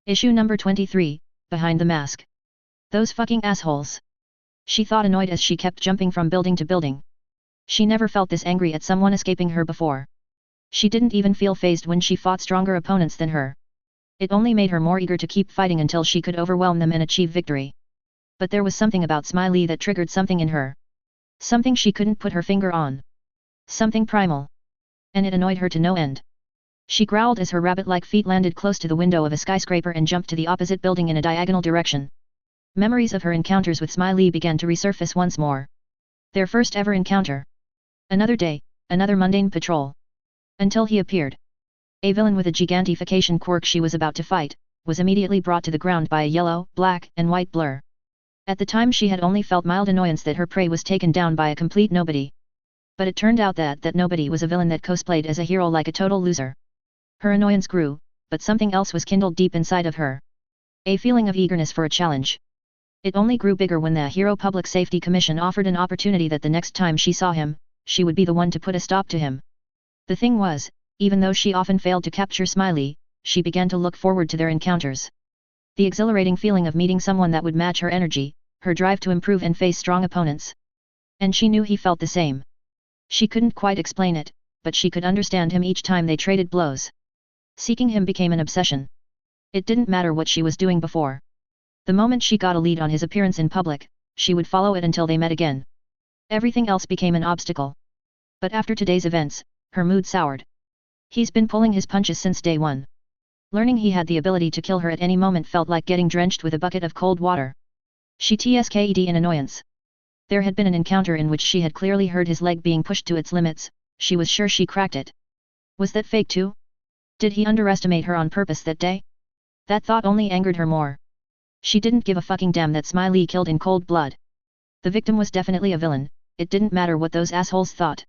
Issue number 23, Behind the Mask. Those fucking assholes. She thought, annoyed as she kept jumping from building to building. She never felt this angry at someone escaping her before. She didn't even feel fazed when she fought stronger opponents than her. It only made her more eager to keep fighting until she could overwhelm them and achieve victory. But there was something about Smiley that triggered something in her. Something she couldn't put her finger on. Something primal. And it annoyed her to no end. She growled as her rabbit-like feet landed close to the window of a skyscraper and jumped to the opposite building in a diagonal direction. Memories of her encounters with Smiley began to resurface once more. Their first ever encounter. Another day, another mundane patrol. Until he appeared. A villain with a gigantification quirk she was about to fight, was immediately brought to the ground by a yellow, black, and white blur. At the time she had only felt mild annoyance that her prey was taken down by a complete nobody. But it turned out that nobody was a villain that cosplayed as a hero like a total loser. Her annoyance grew, but something else was kindled deep inside of her. A feeling of eagerness for a challenge. It only grew bigger when the Hero Public Safety Commission offered an opportunity that the next time she saw him, she would be the one to put a stop to him. The thing was, even though she often failed to capture Smiley, she began to look forward to their encounters. The exhilarating feeling of meeting someone that would match her energy, her drive to improve and face strong opponents. And she knew he felt the same. She couldn't quite explain it, but she could understand him each time they traded blows. Seeking him became an obsession. It didn't matter what she was doing before. The moment she got a lead on his appearance in public, she would follow it until they met again. Everything else became an obstacle. But after today's events, her mood soured. He's been pulling his punches since day one. Learning he had the ability to kill her at any moment felt like getting drenched with a bucket of cold water. She tsked in annoyance. There had been an encounter in which she had clearly heard his leg being pushed to its limits, she was sure she cracked it. Was that fake too? Did he underestimate her on purpose that day? That thought only angered her more. She didn't give a fucking damn that Smiley killed in cold blood. The victim was definitely a villain, it didn't matter what those assholes thought.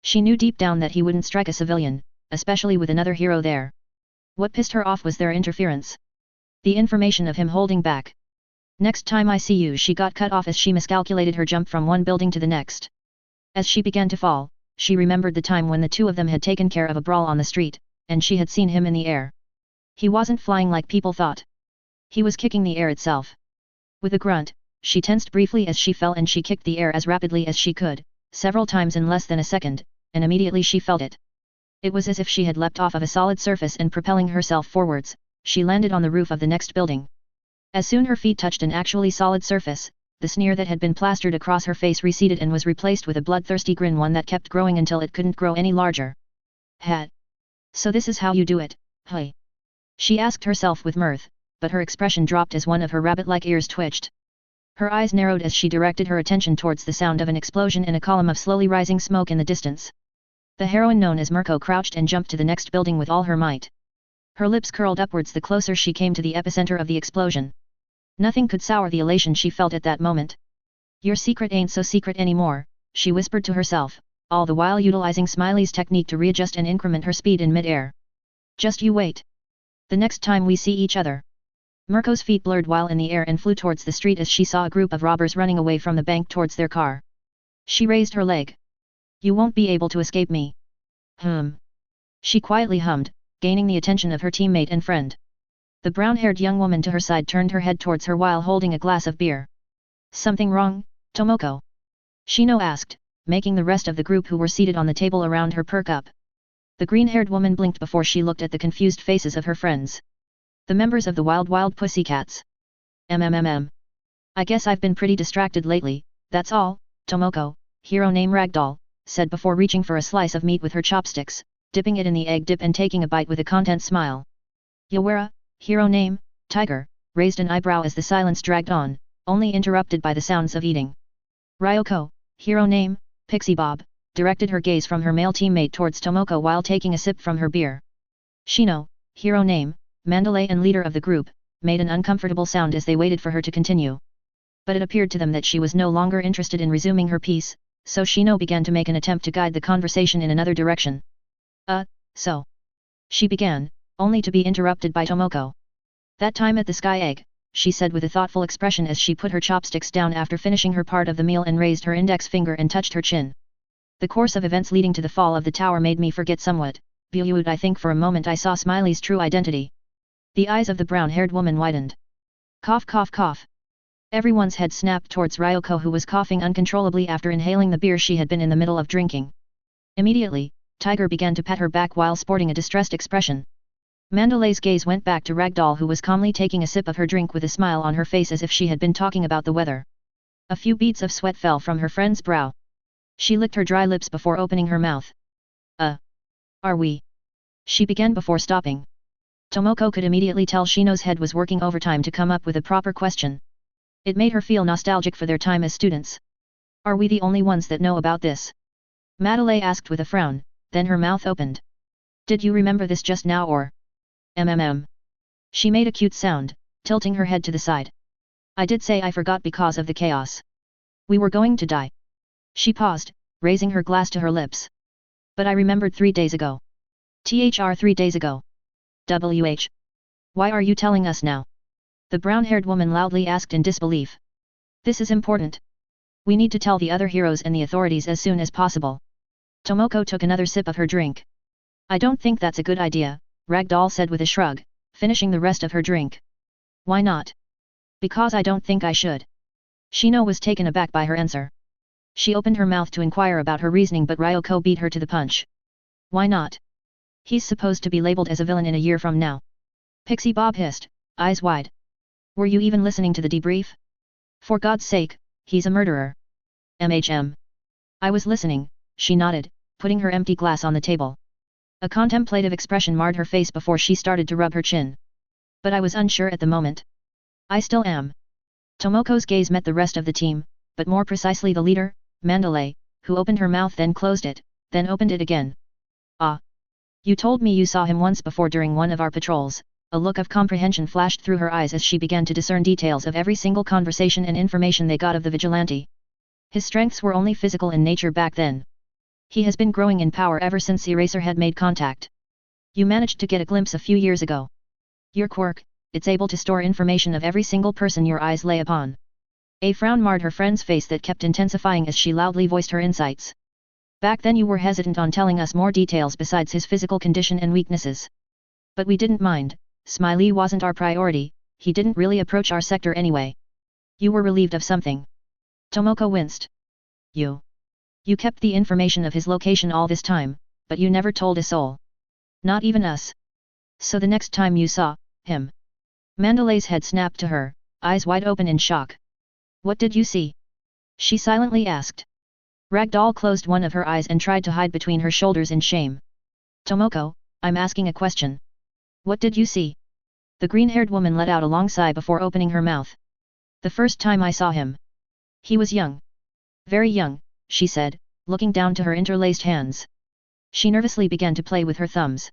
She knew deep down that he wouldn't strike a civilian, especially with another hero there. What pissed her off was their interference. The information of him holding back. Next time I see you, she got cut off as she miscalculated her jump from one building to the next. As she began to fall, she remembered the time when the two of them had taken care of a brawl on the street, and she had seen him in the air. He wasn't flying like people thought. He was kicking the air itself. With a grunt, she tensed briefly as she fell and she kicked the air as rapidly as she could, several times in less than a second, and immediately she felt it. It was as if she had leapt off of a solid surface and propelling herself forwards, she landed on the roof of the next building. As soon her feet touched an actually solid surface, the sneer that had been plastered across her face receded and was replaced with a bloodthirsty grin, one that kept growing until it couldn't grow any larger. "Hat. So this is how you do it, hey?" She asked herself with mirth, but her expression dropped as one of her rabbit-like ears twitched. Her eyes narrowed as she directed her attention towards the sound of an explosion and a column of slowly rising smoke in the distance. The heroine known as Mirko crouched and jumped to the next building with all her might. Her lips curled upwards the closer she came to the epicenter of the explosion. Nothing could sour the elation she felt at that moment. "Your secret ain't so secret anymore," she whispered to herself, all the while utilizing Smiley's technique to readjust and increment her speed in mid-air. "Just you wait. The next time we see each other." Mirko's feet blurred while in the air and flew towards the street as she saw a group of robbers running away from the bank towards their car. She raised her leg. "You won't be able to escape me." She quietly hummed, gaining the attention of her teammate and friend. The brown-haired young woman to her side turned her head towards her while holding a glass of beer. "Something wrong, Tomoko?" Shino asked, making the rest of the group who were seated on the table around her perk up. The green-haired woman blinked before she looked at the confused faces of her friends. "The members of the Wild Pussycats. I guess I've been pretty distracted lately, that's all," Tomoko, hero name Ragdoll, said before reaching for a slice of meat with her chopsticks, dipping it in the egg dip and taking a bite with a content smile. Yawara, hero name Tiger, raised an eyebrow as the silence dragged on, only interrupted by the sounds of eating. Ryoko, hero name Pixie Bob, directed her gaze from her male teammate towards Tomoko while taking a sip from her beer. Shino, hero name Mandalay and leader of the group, made an uncomfortable sound as they waited for her to continue. But it appeared to them that she was no longer interested in resuming her piece, so Shino began to make an attempt to guide the conversation in another direction. So. She began, only to be interrupted by Tomoko. "That time at the Sky Egg," she said with a thoughtful expression as she put her chopsticks down after finishing her part of the meal and raised her index finger and touched her chin. "The course of events leading to the fall of the tower made me forget somewhat, but I think for a moment I saw Smiley's true identity. The eyes of the brown-haired woman widened. Cough cough cough. Everyone's head snapped towards Ryoko, who was coughing uncontrollably after inhaling the beer she had been in the middle of drinking. Immediately, Tiger began to pat her back while sporting a distressed expression. Mandalay's gaze went back to Ragdoll, who was calmly taking a sip of her drink with a smile on her face as if she had been talking about the weather. A few beads of sweat fell from her friend's brow. She licked her dry lips before opening her mouth. Are we? She began before stopping. Tomoko could immediately tell Shino's head was working overtime to come up with a proper question. It made her feel nostalgic for their time as students. Are we the only ones that know about this? Mandalay asked with a frown, then her mouth opened. Did you remember this just now or? She made a cute sound, tilting her head to the side. I did say I forgot because of the chaos. We were going to die. She paused, raising her glass to her lips. But I remembered 3 days ago. 3 days ago. Why are you telling us now? The brown-haired woman loudly asked in disbelief. This is important. We need to tell the other heroes and the authorities as soon as possible. Tomoko took another sip of her drink. I don't think that's a good idea, Ragdoll said with a shrug, finishing the rest of her drink. Why not? Because I don't think I should. Shino was taken aback by her answer. She opened her mouth to inquire about her reasoning, but Ryoko beat her to the punch. Why not? He's supposed to be labeled as a villain in a year from now. Pixie Bob hissed, eyes wide. Were you even listening to the debrief? For God's sake, he's a murderer. I was listening, she nodded, putting her empty glass on the table. A contemplative expression marred her face before she started to rub her chin. But I was unsure at the moment. I still am. Tomoko's gaze met the rest of the team, but more precisely the leader, Mandalay, who opened her mouth then closed it, then opened it again. Ah. You told me you saw him once before during one of our patrols. A look of comprehension flashed through her eyes as she began to discern details of every single conversation and information they got of the vigilante. His strengths were only physical in nature back then. He has been growing in power ever since Eraserhead made contact. You managed to get a glimpse a few years ago. Your quirk, it's able to store information of every single person your eyes lay upon. A frown marred her friend's face that kept intensifying as she loudly voiced her insights. Back then you were hesitant on telling us more details besides his physical condition and weaknesses. But we didn't mind. Smiley wasn't our priority, he didn't really approach our sector anyway. You were relieved of something. Tomoko winced. You kept the information of his location all this time, but you never told a soul. Not even us. So the next time you saw him. Mandalay's head snapped to her, eyes wide open in shock. What did you see? She silently asked. Ragdoll closed one of her eyes and tried to hide between her shoulders in shame. Tomoko, I'm asking a question. What did you see? The green-haired woman let out a long sigh before opening her mouth. The first time I saw him. He was young. Very young, she said, looking down to her interlaced hands. She nervously began to play with her thumbs.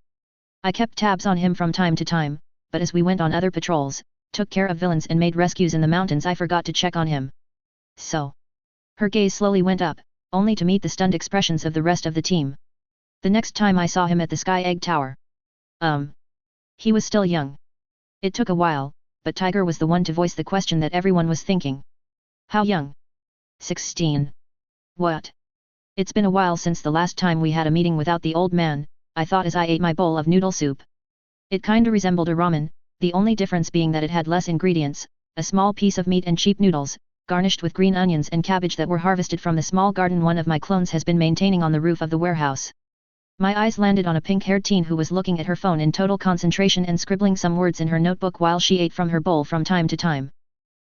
I kept tabs on him from time to time, but as we went on other patrols, took care of villains and made rescues in the mountains, I forgot to check on him. So. Her gaze slowly went up, only to meet the stunned expressions of the rest of the team. The next time I saw him at the Sky Egg Tower. He was still young. It took a while, but Tiger was the one to voice the question that everyone was thinking. How young? 16. What? It's been a while since the last time we had a meeting without the old man, I thought as I ate my bowl of noodle soup. It kinda resembled a ramen, the only difference being that it had less ingredients, a small piece of meat and cheap noodles, garnished with green onions and cabbage that were harvested from the small garden one of my clones has been maintaining on the roof of the warehouse. My eyes landed on a pink-haired teen who was looking at her phone in total concentration and scribbling some words in her notebook while she ate from her bowl from time to time.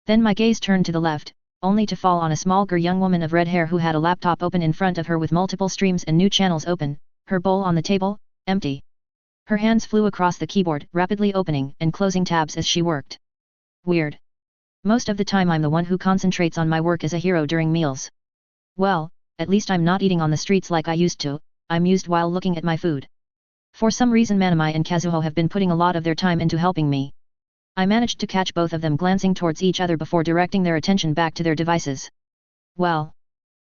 Then my gaze turned to the left, only to fall on a small young woman of red hair who had a laptop open in front of her with multiple streams and new channels open, her bowl on the table, empty. Her hands flew across the keyboard, rapidly opening and closing tabs as she worked. Weird. Most of the time I'm the one who concentrates on my work as a hero during meals. Well, at least I'm not eating on the streets like I used to. I'm used while looking at my food. For some reason Manami and Kazuho have been putting a lot of their time into helping me. I managed to catch both of them glancing towards each other before directing their attention back to their devices. Well.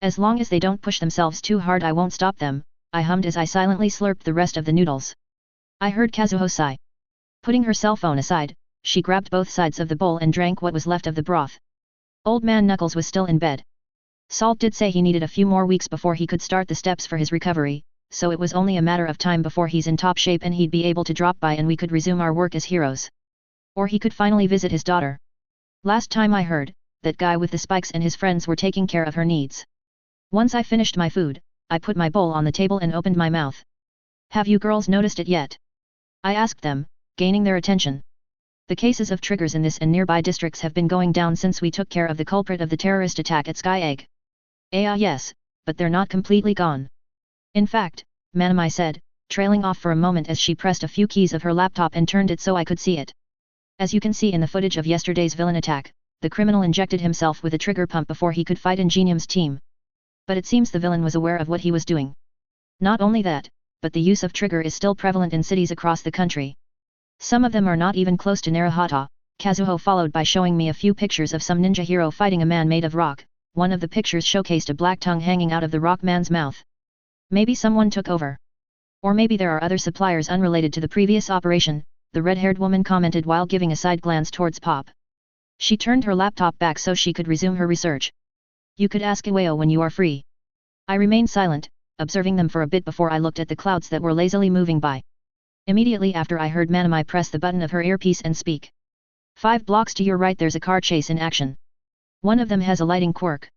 As long as they don't push themselves too hard I won't stop them, I hummed as I silently slurped the rest of the noodles. I heard Kazuho sigh. Putting her cell phone aside, she grabbed both sides of the bowl and drank what was left of the broth. Old man Knuckles was still in bed. Salt did say he needed a few more weeks before he could start the steps for his recovery, so it was only a matter of time before he's in top shape and he'd be able to drop by and we could resume our work as heroes. Or he could finally visit his daughter. Last time I heard, that guy with the spikes and his friends were taking care of her needs. Once I finished my food, I put my bowl on the table and opened my mouth. Have you girls noticed it yet? I asked them, gaining their attention. The cases of triggers in this and nearby districts have been going down since we took care of the culprit of the terrorist attack at Sky Egg. Yes, but they're not completely gone. In fact, Manamai said, trailing off for a moment as she pressed a few keys of her laptop and turned it so I could see it. As you can see in the footage of yesterday's villain attack, the criminal injected himself with a trigger pump before he could fight Ingenium's team. But it seems the villain was aware of what he was doing. Not only that, but the use of trigger is still prevalent in cities across the country. Some of them are not even close to Narahata. Kazuho followed by showing me a few pictures of some ninja hero fighting a man made of rock. One of the pictures showcased a black tongue hanging out of the rock man's mouth. Maybe someone took over. Or maybe there are other suppliers unrelated to the previous operation, the red-haired woman commented while giving a side glance towards Pop. She turned her laptop back so she could resume her research. You could ask Iwao when you are free. I remained silent, observing them for a bit before I looked at the clouds that were lazily moving by. Immediately after I heard Manamai press the button of her earpiece and speak. 5 blocks to your right there's a car chase in action. One of them has a lighting quirk.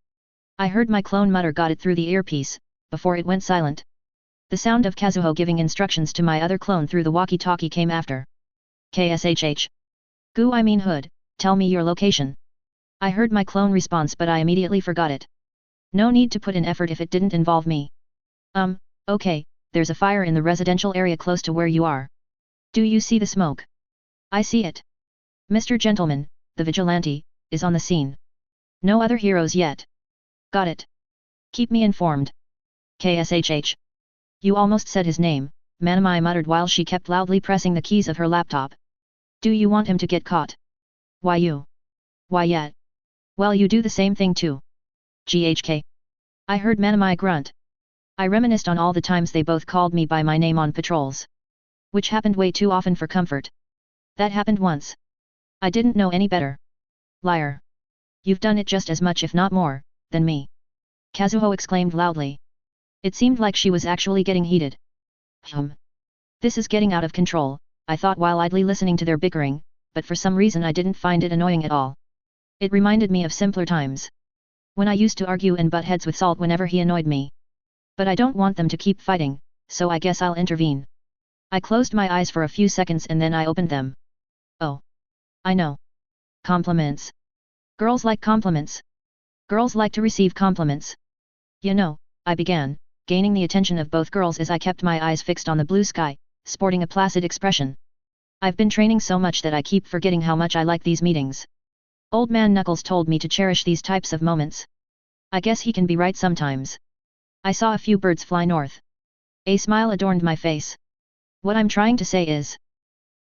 I heard my clone mutter got it through the earpiece, before it went silent. The sound of Kazuho giving instructions to my other clone through the walkie-talkie came after. KSHH. Gu I mean Hood, tell me your location. I heard my clone response but I immediately forgot it. No need to put in effort if it didn't involve me. Okay, there's a fire in the residential area close to where you are. Do you see the smoke? I see it. Mr. Gentleman, the vigilante, is on the scene. No other heroes yet. Got it. Keep me informed. KSHH. You almost said his name, Manamai muttered while she kept loudly pressing the keys of her laptop. Do you want him to get caught? Why you? Why yet? Well you do the same thing too. GHK. I heard Manamai grunt. I reminisced on all the times they both called me by my name on patrols. Which happened way too often for comfort. That happened once. I didn't know any better. Liar. You've done it just as much if not more, than me. Kazuho exclaimed loudly. It seemed like she was actually getting heated. This is getting out of control, I thought while idly listening to their bickering, but for some reason I didn't find it annoying at all. It reminded me of simpler times. When I used to argue and butt heads with Salt whenever he annoyed me. But I don't want them to keep fighting, so I guess I'll intervene. I closed my eyes for a few seconds and then I opened them. Oh. I know. Compliments. Girls like compliments. Girls like to receive compliments. You know, I began, gaining the attention of both girls as I kept my eyes fixed on the blue sky, sporting a placid expression. I've been training so much that I keep forgetting how much I like these meetings. Old Man Knuckles told me to cherish these types of moments. I guess he can be right sometimes. I saw a few birds fly north. A smile adorned my face. What I'm trying to say is,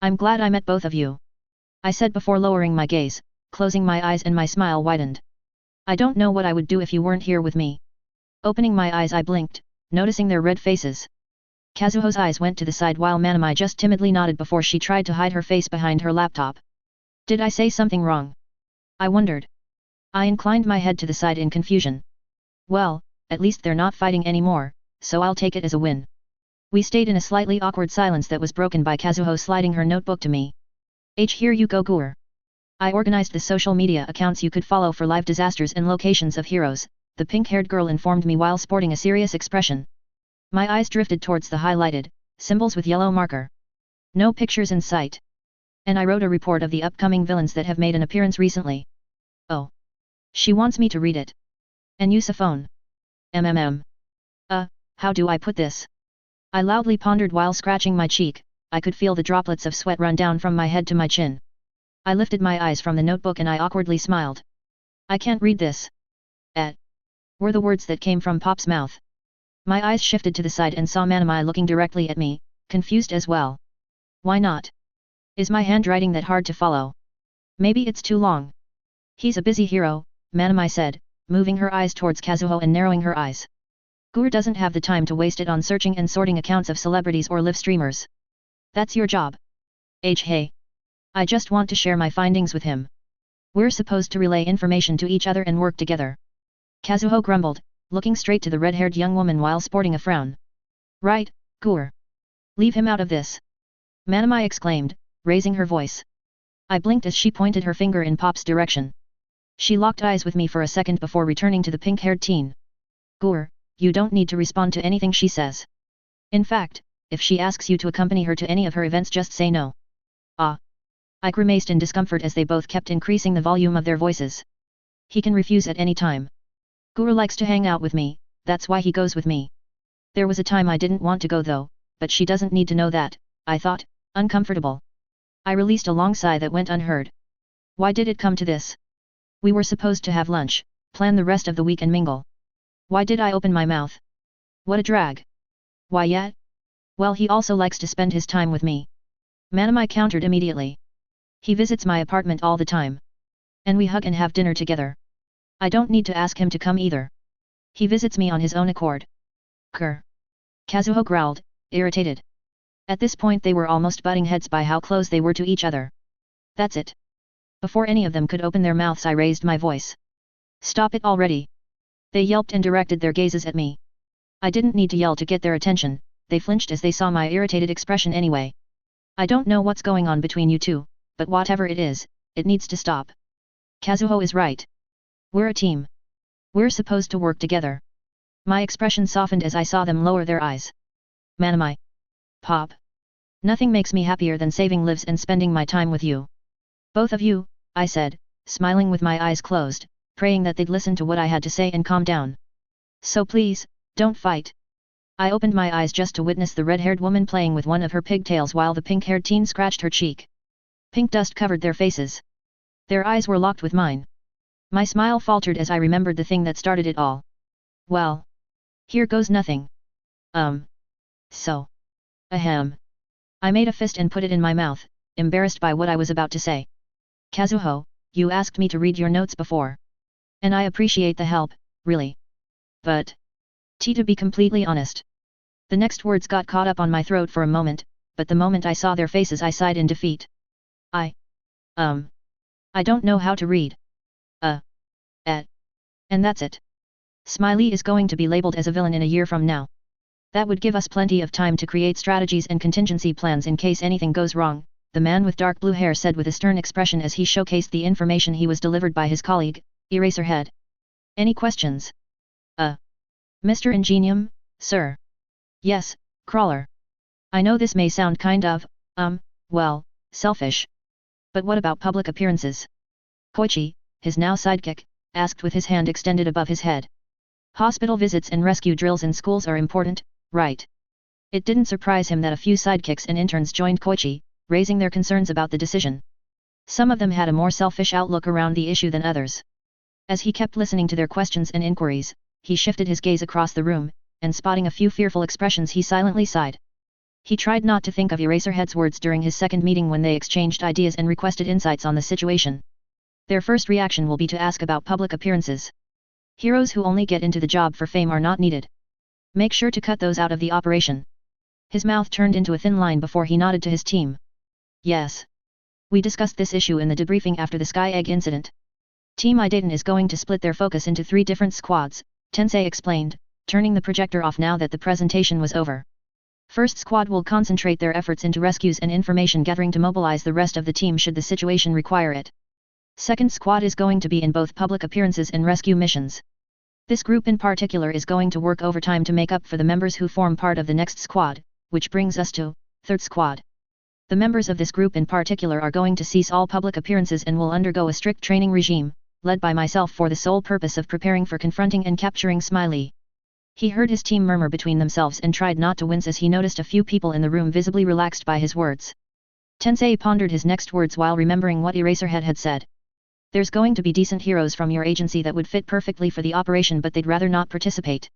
I'm glad I met both of you. I said before lowering my gaze, closing my eyes and my smile widened. I don't know what I would do if you weren't here with me. Opening my eyes I blinked, noticing their red faces. Kazuho's eyes went to the side while Manamai just timidly nodded before she tried to hide her face behind her laptop. Did I say something wrong? I wondered. I inclined my head to the side in confusion. Well, at least they're not fighting anymore, so I'll take it as a win. We stayed in a slightly awkward silence that was broken by Kazuho sliding her notebook to me. Here you go Gur. I organized the social media accounts you could follow for live disasters and locations of heroes, the pink-haired girl informed me while sporting a serious expression. My eyes drifted towards the highlighted symbols with yellow marker. No pictures in sight. And I wrote a report of the upcoming villains that have made an appearance recently. Oh. She wants me to read it. And use a phone. How do I put this? I loudly pondered while scratching my cheek. I could feel the droplets of sweat run down from my head to my chin. I lifted my eyes from the notebook and I awkwardly smiled. I can't read this. Were the words that came from Pop's mouth. My eyes shifted to the side and saw Manamai looking directly at me, confused as well. Why not? Is my handwriting that hard to follow? Maybe it's too long. He's a busy hero, Manamai said, moving her eyes towards Kazuho and narrowing her eyes. Gur doesn't have the time to waste it on searching and sorting accounts of celebrities or live streamers. That's your job. Hey. I just want to share my findings with him. We're supposed to relay information to each other and work together. Kazuho grumbled, looking straight to the red-haired young woman while sporting a frown. Right, Gur. Leave him out of this. Manamai exclaimed, raising her voice. I blinked as she pointed her finger in Pop's direction. She locked eyes with me for a second before returning to the pink-haired teen. Gur, you don't need to respond to anything she says. In fact, if she asks you to accompany her to any of her events, just say no. Ah. I grimaced in discomfort as they both kept increasing the volume of their voices. He can refuse at any time. Gur likes to hang out with me, that's why he goes with me. There was a time I didn't want to go though, but she doesn't need to know that, I thought, uncomfortable. I released a long sigh that went unheard. Why did it come to this? We were supposed to have lunch, plan the rest of the week and mingle. Why did I open my mouth? What a drag. Why yet? Well, he also likes to spend his time with me. Manamai countered immediately. He visits my apartment all the time. And we hug and have dinner together. I don't need to ask him to come either. He visits me on his own accord. Grr. Kazuho growled, irritated. At this point they were almost butting heads by how close they were to each other. That's it. Before any of them could open their mouths I raised my voice. Stop it already. They yelped and directed their gazes at me. I didn't need to yell to get their attention, they flinched as they saw my irritated expression anyway. I don't know what's going on between you two, but whatever it is, it needs to stop. Kazuho is right. We're a team. We're supposed to work together. My expression softened as I saw them lower their eyes. Manamai. Pop. Nothing makes me happier than saving lives and spending my time with you. Both of you, I said, smiling with my eyes closed, praying that they'd listen to what I had to say and calm down. So please, don't fight. I opened my eyes just to witness the red-haired woman playing with one of her pigtails while the pink-haired teen scratched her cheek. Pink dust covered their faces. Their eyes were locked with mine. My smile faltered as I remembered the thing that started it all. Well. Here goes nothing. So. Ahem. I made a fist and put it in my mouth, embarrassed by what I was about to say. Kazuho, you asked me to read your notes before. And I appreciate the help, really. But. To be completely honest. The next words got caught up on my throat for a moment, but the moment I saw their faces I sighed in defeat. I don't know how to read. And that's it. Smiley is going to be labeled as a villain in a year from now. That would give us plenty of time to create strategies and contingency plans in case anything goes wrong, the man with dark blue hair said with a stern expression as he showcased the information he was delivered by his colleague, Eraserhead. Any questions? Mr. Ingenium, sir. Yes, Crawler. I know this may sound kind of, well, selfish. But what about public appearances? Koichi, his now sidekick, asked with his hand extended above his head. Hospital visits and rescue drills in schools are important, right? It didn't surprise him that a few sidekicks and interns joined Koichi, raising their concerns about the decision. Some of them had a more selfish outlook around the issue than others. As he kept listening to their questions and inquiries, he shifted his gaze across the room, and spotting a few fearful expressions he silently sighed. He tried not to think of Eraserhead's words during his second meeting when they exchanged ideas and requested insights on the situation. Their first reaction will be to ask about public appearances. Heroes who only get into the job for fame are not needed. Make sure to cut those out of the operation. His mouth turned into a thin line before he nodded to his team. Yes. We discussed this issue in the debriefing after the Sky Egg incident. Team Idaten is going to split their focus into 3 different squads, Tensei explained, turning the projector off now that the presentation was over. First squad will concentrate their efforts into rescues and information gathering to mobilize the rest of the team should the situation require it. Second squad is going to be in both public appearances and rescue missions. This group in particular is going to work overtime to make up for the members who form part of the next squad, which brings us to, third squad. The members of this group in particular are going to cease all public appearances and will undergo a strict training regime, led by myself for the sole purpose of preparing for confronting and capturing Smiley. He heard his team murmur between themselves and tried not to wince as he noticed a few people in the room visibly relaxed by his words. Tensei pondered his next words while remembering what Eraserhead had said. There's going to be decent heroes from your agency that would fit perfectly for the operation but they'd rather not participate.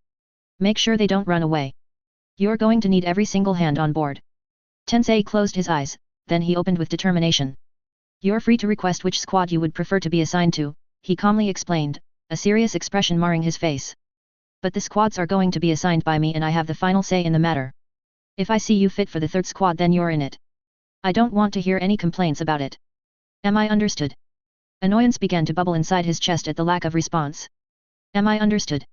Make sure they don't run away. You're going to need every single hand on board. Tensei closed his eyes, then he opened with determination. You're free to request which squad you would prefer to be assigned to, he calmly explained, a serious expression marring his face. But the squads are going to be assigned by me and I have the final say in the matter. If I see you fit for the third squad then you're in it. I don't want to hear any complaints about it. Am I understood? Annoyance began to bubble inside his chest at the lack of response. Am I understood?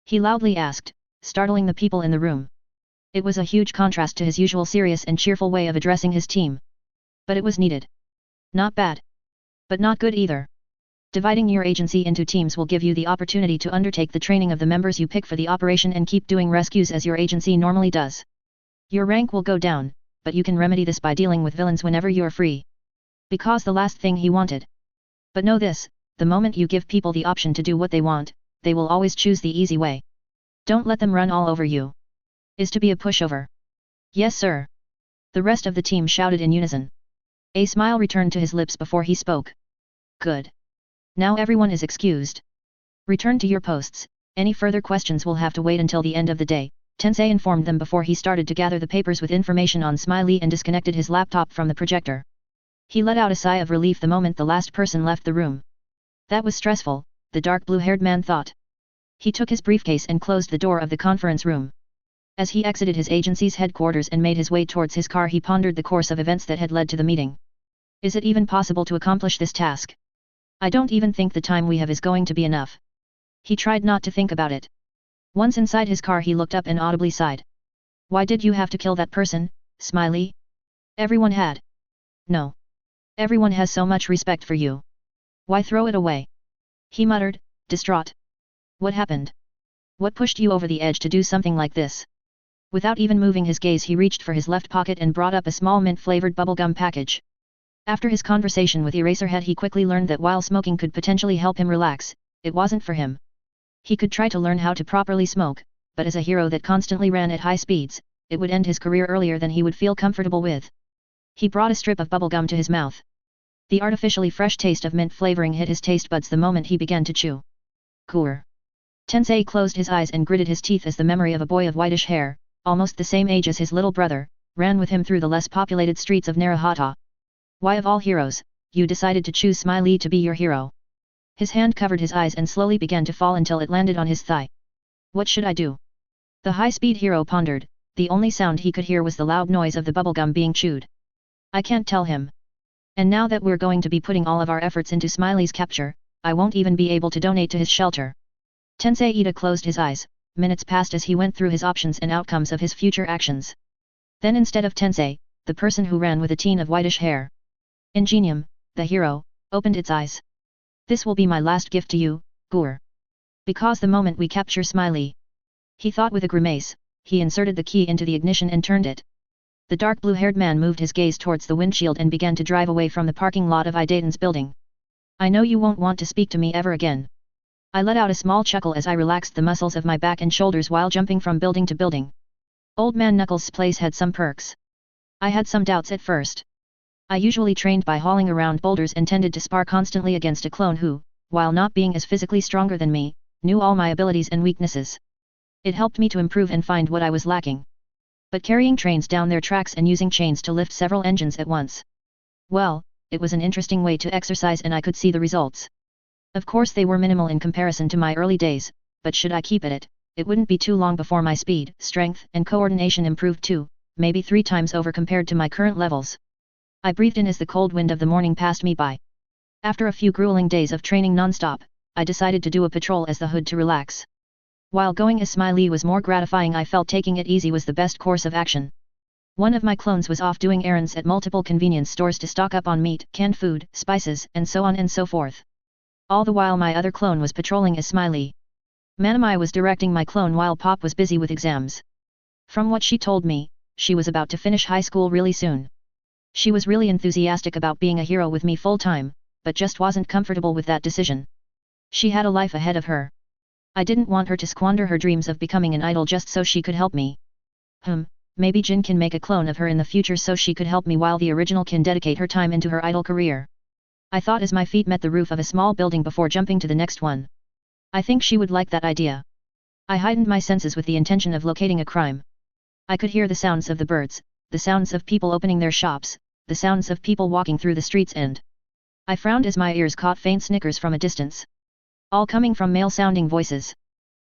He loudly asked, startling the people in the room. It was a huge contrast to his usual serious and cheerful way of addressing his team. But it was needed. Not bad. But not good either. Dividing your agency into teams will give you the opportunity to undertake the training of the members you pick for the operation and keep doing rescues as your agency normally does. Your rank will go down, but you can remedy this by dealing with villains whenever you're free. Because the last thing he wanted. But know this, the moment you give people the option to do what they want, they will always choose the easy way. Don't let them run all over you. Is to be a pushover. Yes sir. The rest of the team shouted in unison. A smile returned to his lips before he spoke. Good. Now everyone is excused. Return to your posts, any further questions will have to wait until the end of the day, Tensei informed them before he started to gather the papers with information on Smiley and disconnected his laptop from the projector. He let out a sigh of relief the moment the last person left the room. That was stressful, the dark blue-haired man thought. He took his briefcase and closed the door of the conference room. As he exited his agency's headquarters and made his way towards his car, he pondered the course of events that had led to the meeting. Is it even possible to accomplish this task? I don't even think the time we have is going to be enough. He tried not to think about it. Once inside his car he looked up and audibly sighed. Why did you have to kill that person, Smiley? Everyone had. No. Everyone has so much respect for you. Why throw it away? He muttered, distraught. What happened? What pushed you over the edge to do something like this? Without even moving his gaze he reached for his left pocket and brought up a small mint-flavored bubblegum package. After his conversation with Eraserhead he quickly learned that while smoking could potentially help him relax, it wasn't for him. He could try to learn how to properly smoke, but as a hero that constantly ran at high speeds, it would end his career earlier than he would feel comfortable with. He brought a strip of bubblegum to his mouth. The artificially fresh taste of mint flavoring hit his taste buds the moment he began to chew. Cool. Tensei closed his eyes and gritted his teeth as the memory of a boy of whitish hair, almost the same age as his little brother, ran with him through the less populated streets of Narahata. Why of all heroes, you decided to choose Smiley to be your hero? His hand covered his eyes and slowly began to fall until it landed on his thigh. What should I do? The high-speed hero pondered, the only sound he could hear was the loud noise of the bubblegum being chewed. I can't tell him. And now that we're going to be putting all of our efforts into Smiley's capture, I won't even be able to donate to his shelter. Tensei Ida closed his eyes. Minutes passed as he went through his options and outcomes of his future actions. Then instead of Tensei, the person who ran with a teen of whitish hair. Ingenium, the hero, opened its eyes. This will be my last gift to you, Gur. Because the moment we capture Smiley. He thought with a grimace, he inserted the key into the ignition and turned it. The dark blue-haired man moved his gaze towards the windshield and began to drive away from the parking lot of Idayton's building. I know you won't want to speak to me ever again. I let out a small chuckle as I relaxed the muscles of my back and shoulders while jumping from building to building. Old Man Knuckles' place had some perks. I had some doubts at first. I usually trained by hauling around boulders and tended to spar constantly against a clone who, while not being as physically stronger than me, knew all my abilities and weaknesses. It helped me to improve and find what I was lacking. But carrying trains down their tracks and using chains to lift several engines at once. Well, it was an interesting way to exercise and I could see the results. Of course they were minimal in comparison to my early days, but should I keep at it, it wouldn't be too long before my speed, strength, and coordination improved 2, maybe 3 times over compared to my current levels. I breathed in as the cold wind of the morning passed me by. After a few grueling days of training non-stop, I decided to do a patrol as the hood to relax. While going as Smiley was more gratifying, I felt taking it easy was the best course of action. One of my clones was off doing errands at multiple convenience stores to stock up on meat, canned food, spices, and so on and so forth. All the while my other clone was patrolling as Smiley. Manamai was directing my clone while Pop was busy with exams. From what she told me, she was about to finish high school really soon. She was really enthusiastic about being a hero with me full-time, but just wasn't comfortable with that decision. She had a life ahead of her. I didn't want her to squander her dreams of becoming an idol just so she could help me. Maybe Jin can make a clone of her in the future so she could help me while the original can dedicate her time into her idol career. I thought as my feet met the roof of a small building before jumping to the next one. I think she would like that idea. I heightened my senses with the intention of locating a crime. I could hear the sounds of the birds, the sounds of people opening their shops, the sounds of people walking through the streets and I frowned as my ears caught faint snickers from a distance. All coming from male-sounding voices.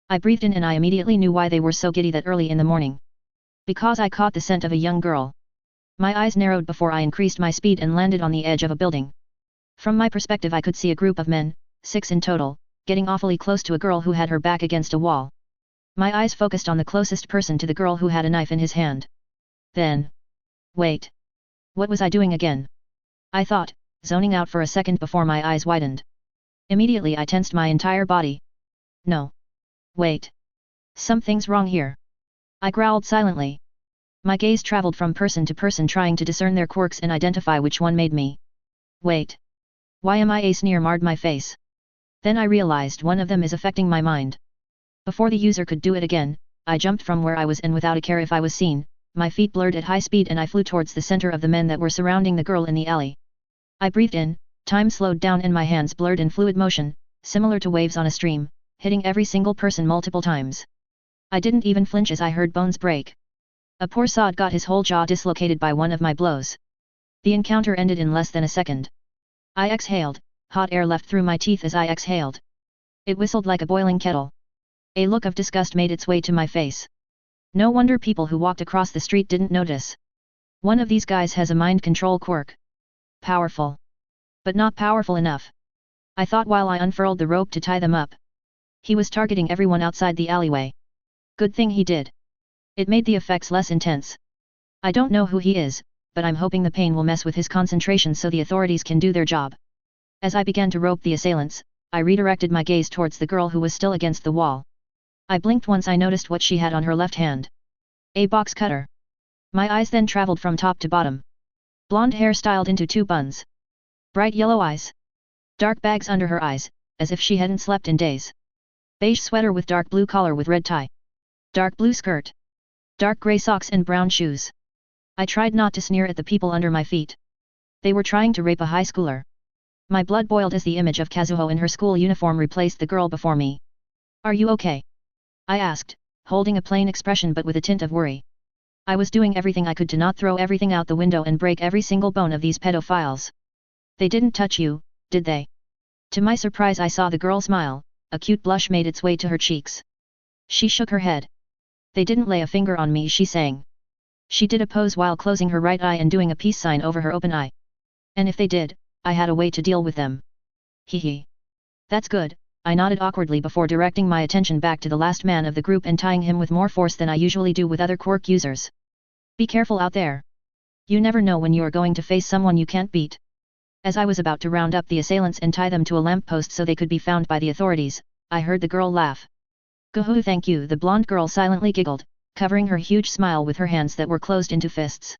I breathed in and I immediately knew why they were so giddy that early in the morning. Because I caught the scent of a young girl. My eyes narrowed before I increased my speed and landed on the edge of a building. From my perspective I could see a group of men, 6 in total, getting awfully close to a girl who had her back against a wall. My eyes focused on the closest person to the girl who had a knife in his hand. Then. Wait. What was I doing again? I thought, zoning out for a second before my eyes widened. Immediately I tensed my entire body. No. Wait. Something's wrong here. I growled silently. My gaze traveled from person to person trying to discern their quirks and identify which one made me. Wait. Why am I a sneer marred my face? Then I realized one of them is affecting my mind. Before the user could do it again, I jumped from where I was and without a care if I was seen, my feet blurred at high speed and I flew towards the center of the men that were surrounding the girl in the alley. I breathed in, time slowed down and my hands blurred in fluid motion, similar to waves on a stream, hitting every single person multiple times. I didn't even flinch as I heard bones break. A poor sod got his whole jaw dislocated by one of my blows. The encounter ended in less than a second. I exhaled, hot air left through my teeth as I exhaled. It whistled like a boiling kettle. A look of disgust made its way to my face. No wonder people who walked across the street didn't notice. One of these guys has a mind control quirk. Powerful. But not powerful enough. I thought while I unfurled the rope to tie them up. He was targeting everyone outside the alleyway. Good thing he did. It made the effects less intense. I don't know who he is, but I'm hoping the pain will mess with his concentration so the authorities can do their job. As I began to rope the assailants, I redirected my gaze towards the girl who was still against the wall. I blinked once I noticed what she had on her left hand. A box cutter. My eyes then traveled from top to bottom. Blonde hair styled into 2 buns. Bright yellow eyes. Dark bags under her eyes, as if she hadn't slept in days. Beige sweater with dark blue collar with red tie. Dark blue skirt. Dark gray socks and brown shoes. I tried not to sneer at the people under my feet. They were trying to rape a high schooler. My blood boiled as the image of Kazuho in her school uniform replaced the girl before me. Are you okay? I asked, holding a plain expression but with a tint of worry. I was doing everything I could to not throw everything out the window and break every single bone of these pedophiles. They didn't touch you, did they? To my surprise I saw the girl smile, a cute blush made its way to her cheeks. She shook her head. They didn't lay a finger on me, she sang. She did a pose while closing her right eye and doing a peace sign over her open eye. And if they did, I had a way to deal with them. Hee hee. That's good. I nodded awkwardly before directing my attention back to the last man of the group and tying him with more force than I usually do with other quirk users. Be careful out there. You never know when you are going to face someone you can't beat. As I was about to round up the assailants and tie them to a lamppost so they could be found by the authorities, I heard the girl laugh. Qtaro, thank you. The blonde girl silently giggled, covering her huge smile with her hands that were closed into fists.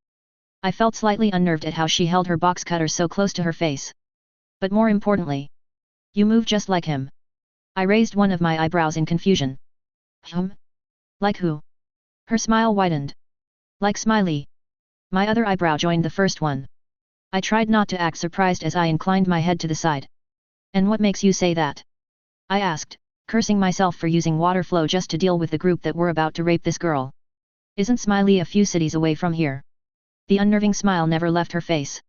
I felt slightly unnerved at how she held her box cutter so close to her face. But more importantly, you move just like him. I raised one of my eyebrows in confusion. Like who? Her smile widened. Like Smiley. My other eyebrow joined the first one. I tried not to act surprised as I inclined my head to the side. And what makes you say that? I asked, cursing myself for using water flow just to deal with the group that were about to rape this girl. Isn't Smiley a few cities away from here? The unnerving smile never left her face.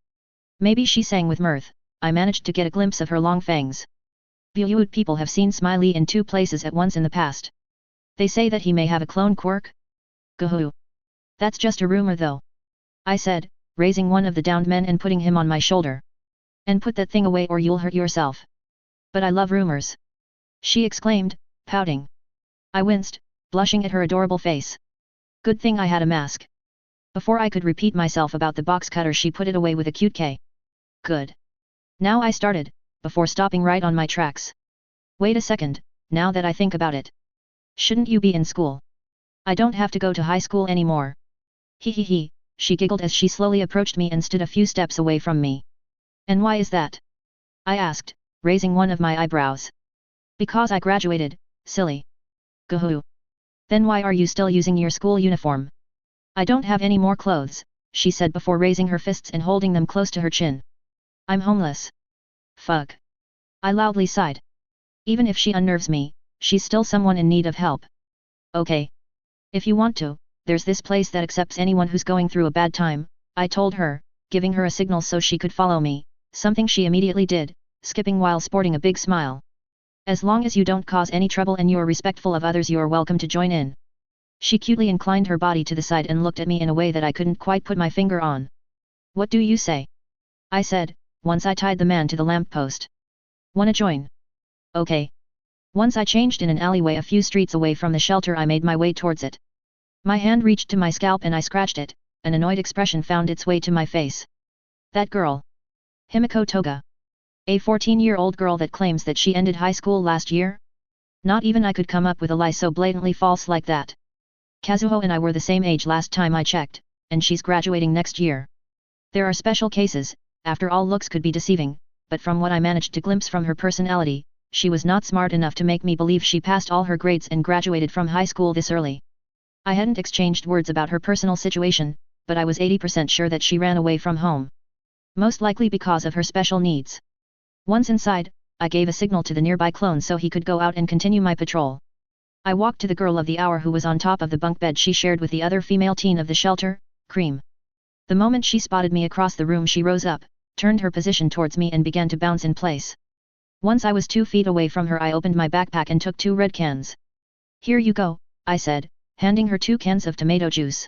Maybe she sang with mirth. I managed to get a glimpse of her long fangs. BY people have seen Smiley in 2 places at once in the past. They say that he may have a clone quirk? Qtaro. That's just a rumor though. I said, raising one of the downed men and putting him on my shoulder. And put that thing away or you'll hurt yourself. But I love rumors. She exclaimed, pouting. I winced, blushing at her adorable face. Good thing I had a mask. Before I could repeat myself about the box cutter she put it away with a cute K. Good. Now I started, before stopping right on my tracks. Wait a second, now that I think about it. Shouldn't you be in school? I don't have to go to high school anymore. Hee hee hee, she giggled as she slowly approached me and stood a few steps away from me. And why is that? I asked, raising one of my eyebrows. Because I graduated, silly. Qtaro. Then why are you still using your school uniform? I don't have any more clothes, she said before raising her fists and holding them close to her chin. I'm homeless. Fuck. I loudly sighed. Even if she unnerves me, she's still someone in need of help. Okay. If you want to, there's this place that accepts anyone who's going through a bad time, I told her, giving her a signal so she could follow me, something she immediately did, skipping while sporting a big smile. As long as you don't cause any trouble and you're respectful of others, you're welcome to join in. She cutely inclined her body to the side and looked at me in a way that I couldn't quite put my finger on. What do you say? I said, once I tied the man to the lamppost. Wanna join? Okay. Once I changed in an alleyway a few streets away from the shelter, I made my way towards it. My hand reached to my scalp and I scratched it, an annoyed expression found its way to my face. That girl. Himiko Toga. A 14-year-old girl that claims that she ended high school last year? Not even I could come up with a lie so blatantly false like that. Kazuho and I were the same age last time I checked, and she's graduating next year. There are special cases, after all looks could be deceiving, but from what I managed to glimpse from her personality, she was not smart enough to make me believe she passed all her grades and graduated from high school this early. I hadn't exchanged words about her personal situation, but I was 80% sure that she ran away from home. Most likely because of her special needs. Once inside, I gave a signal to the nearby clone so he could go out and continue my patrol. I walked to the girl of the hour who was on top of the bunk bed she shared with the other female teen of the shelter, Cream. The moment she spotted me across the room she rose up, turned her position towards me and began to bounce in place. Once I was 2 feet away from her I opened my backpack and took 2 red cans. Here you go, I said, handing her 2 cans of tomato juice.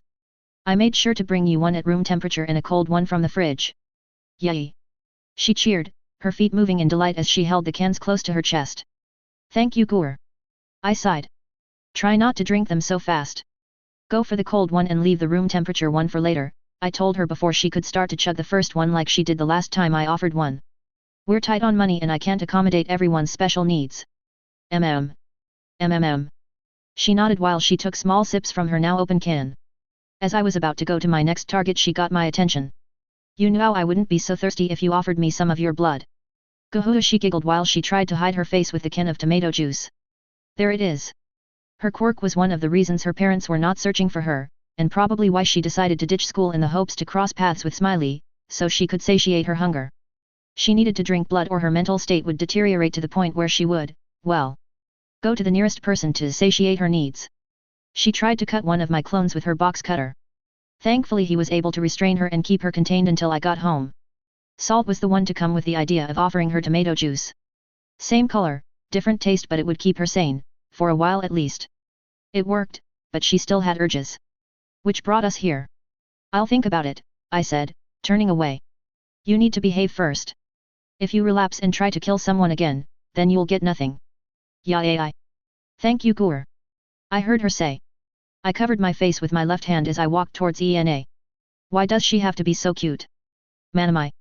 I made sure to bring you one at room temperature and a cold one from the fridge. Yay! She cheered, her feet moving in delight as she held the cans close to her chest. Thank you Gur. I sighed. Try not to drink them so fast. Go for the cold one and leave the room temperature one for later, I told her before she could start to chug the first one like she did the last time I offered one. We're tight on money and I can't accommodate everyone's special needs. MMM. She nodded while she took small sips from her now open can. As I was about to go to my next target she got my attention. You knew I wouldn't be so thirsty if you offered me some of your blood. Guhu, she giggled while she tried to hide her face with the can of tomato juice. There it is. Her quirk was one of the reasons her parents were not searching for her, and probably why she decided to ditch school in the hopes to cross paths with Smiley, so she could satiate her hunger. She needed to drink blood or her mental state would deteriorate to the point where she would, well, go to the nearest person to satiate her needs. She tried to cut one of my clones with her box cutter. Thankfully he was able to restrain her and keep her contained until I got home. Salt was the one to come with the idea of offering her tomato juice. Same color, different taste, but it would keep her sane, for a while at least. It worked, but she still had urges. Which brought us here. I'll think about it, I said, turning away. You need to behave first. If you relapse and try to kill someone again, then you'll get nothing. Yai. Thank you Gur. I heard her say. I covered my face with my left hand as I walked towards Ena. Why does she have to be so cute? Manamai.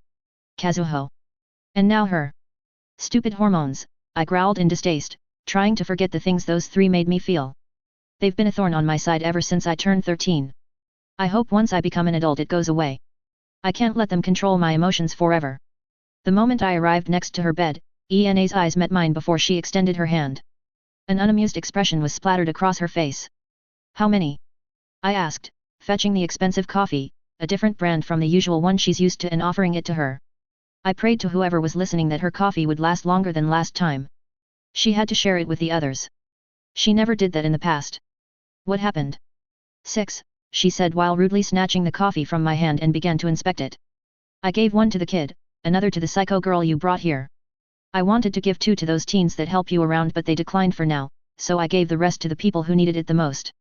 Kazuho. And now her. Stupid hormones, I growled in distaste, trying to forget the things those 3 made me feel. They've been a thorn on my side ever since I turned 13. I hope once I become an adult it goes away. I can't let them control my emotions forever. The moment I arrived next to her bed, Ena's eyes met mine before she extended her hand. An unamused expression was splattered across her face. How many? I asked, fetching the expensive coffee, a different brand from the usual one she's used to, and offering it to her. I prayed to whoever was listening that her coffee would last longer than last time. She had to share it with the others. She never did that in the past. What happened? 6, she said while rudely snatching the coffee from my hand and began to inspect it. I gave one to the kid, another to the psycho girl you brought here. I wanted to give 2 to those teens that help you around but they declined for now, so I gave the rest to the people who needed it the most.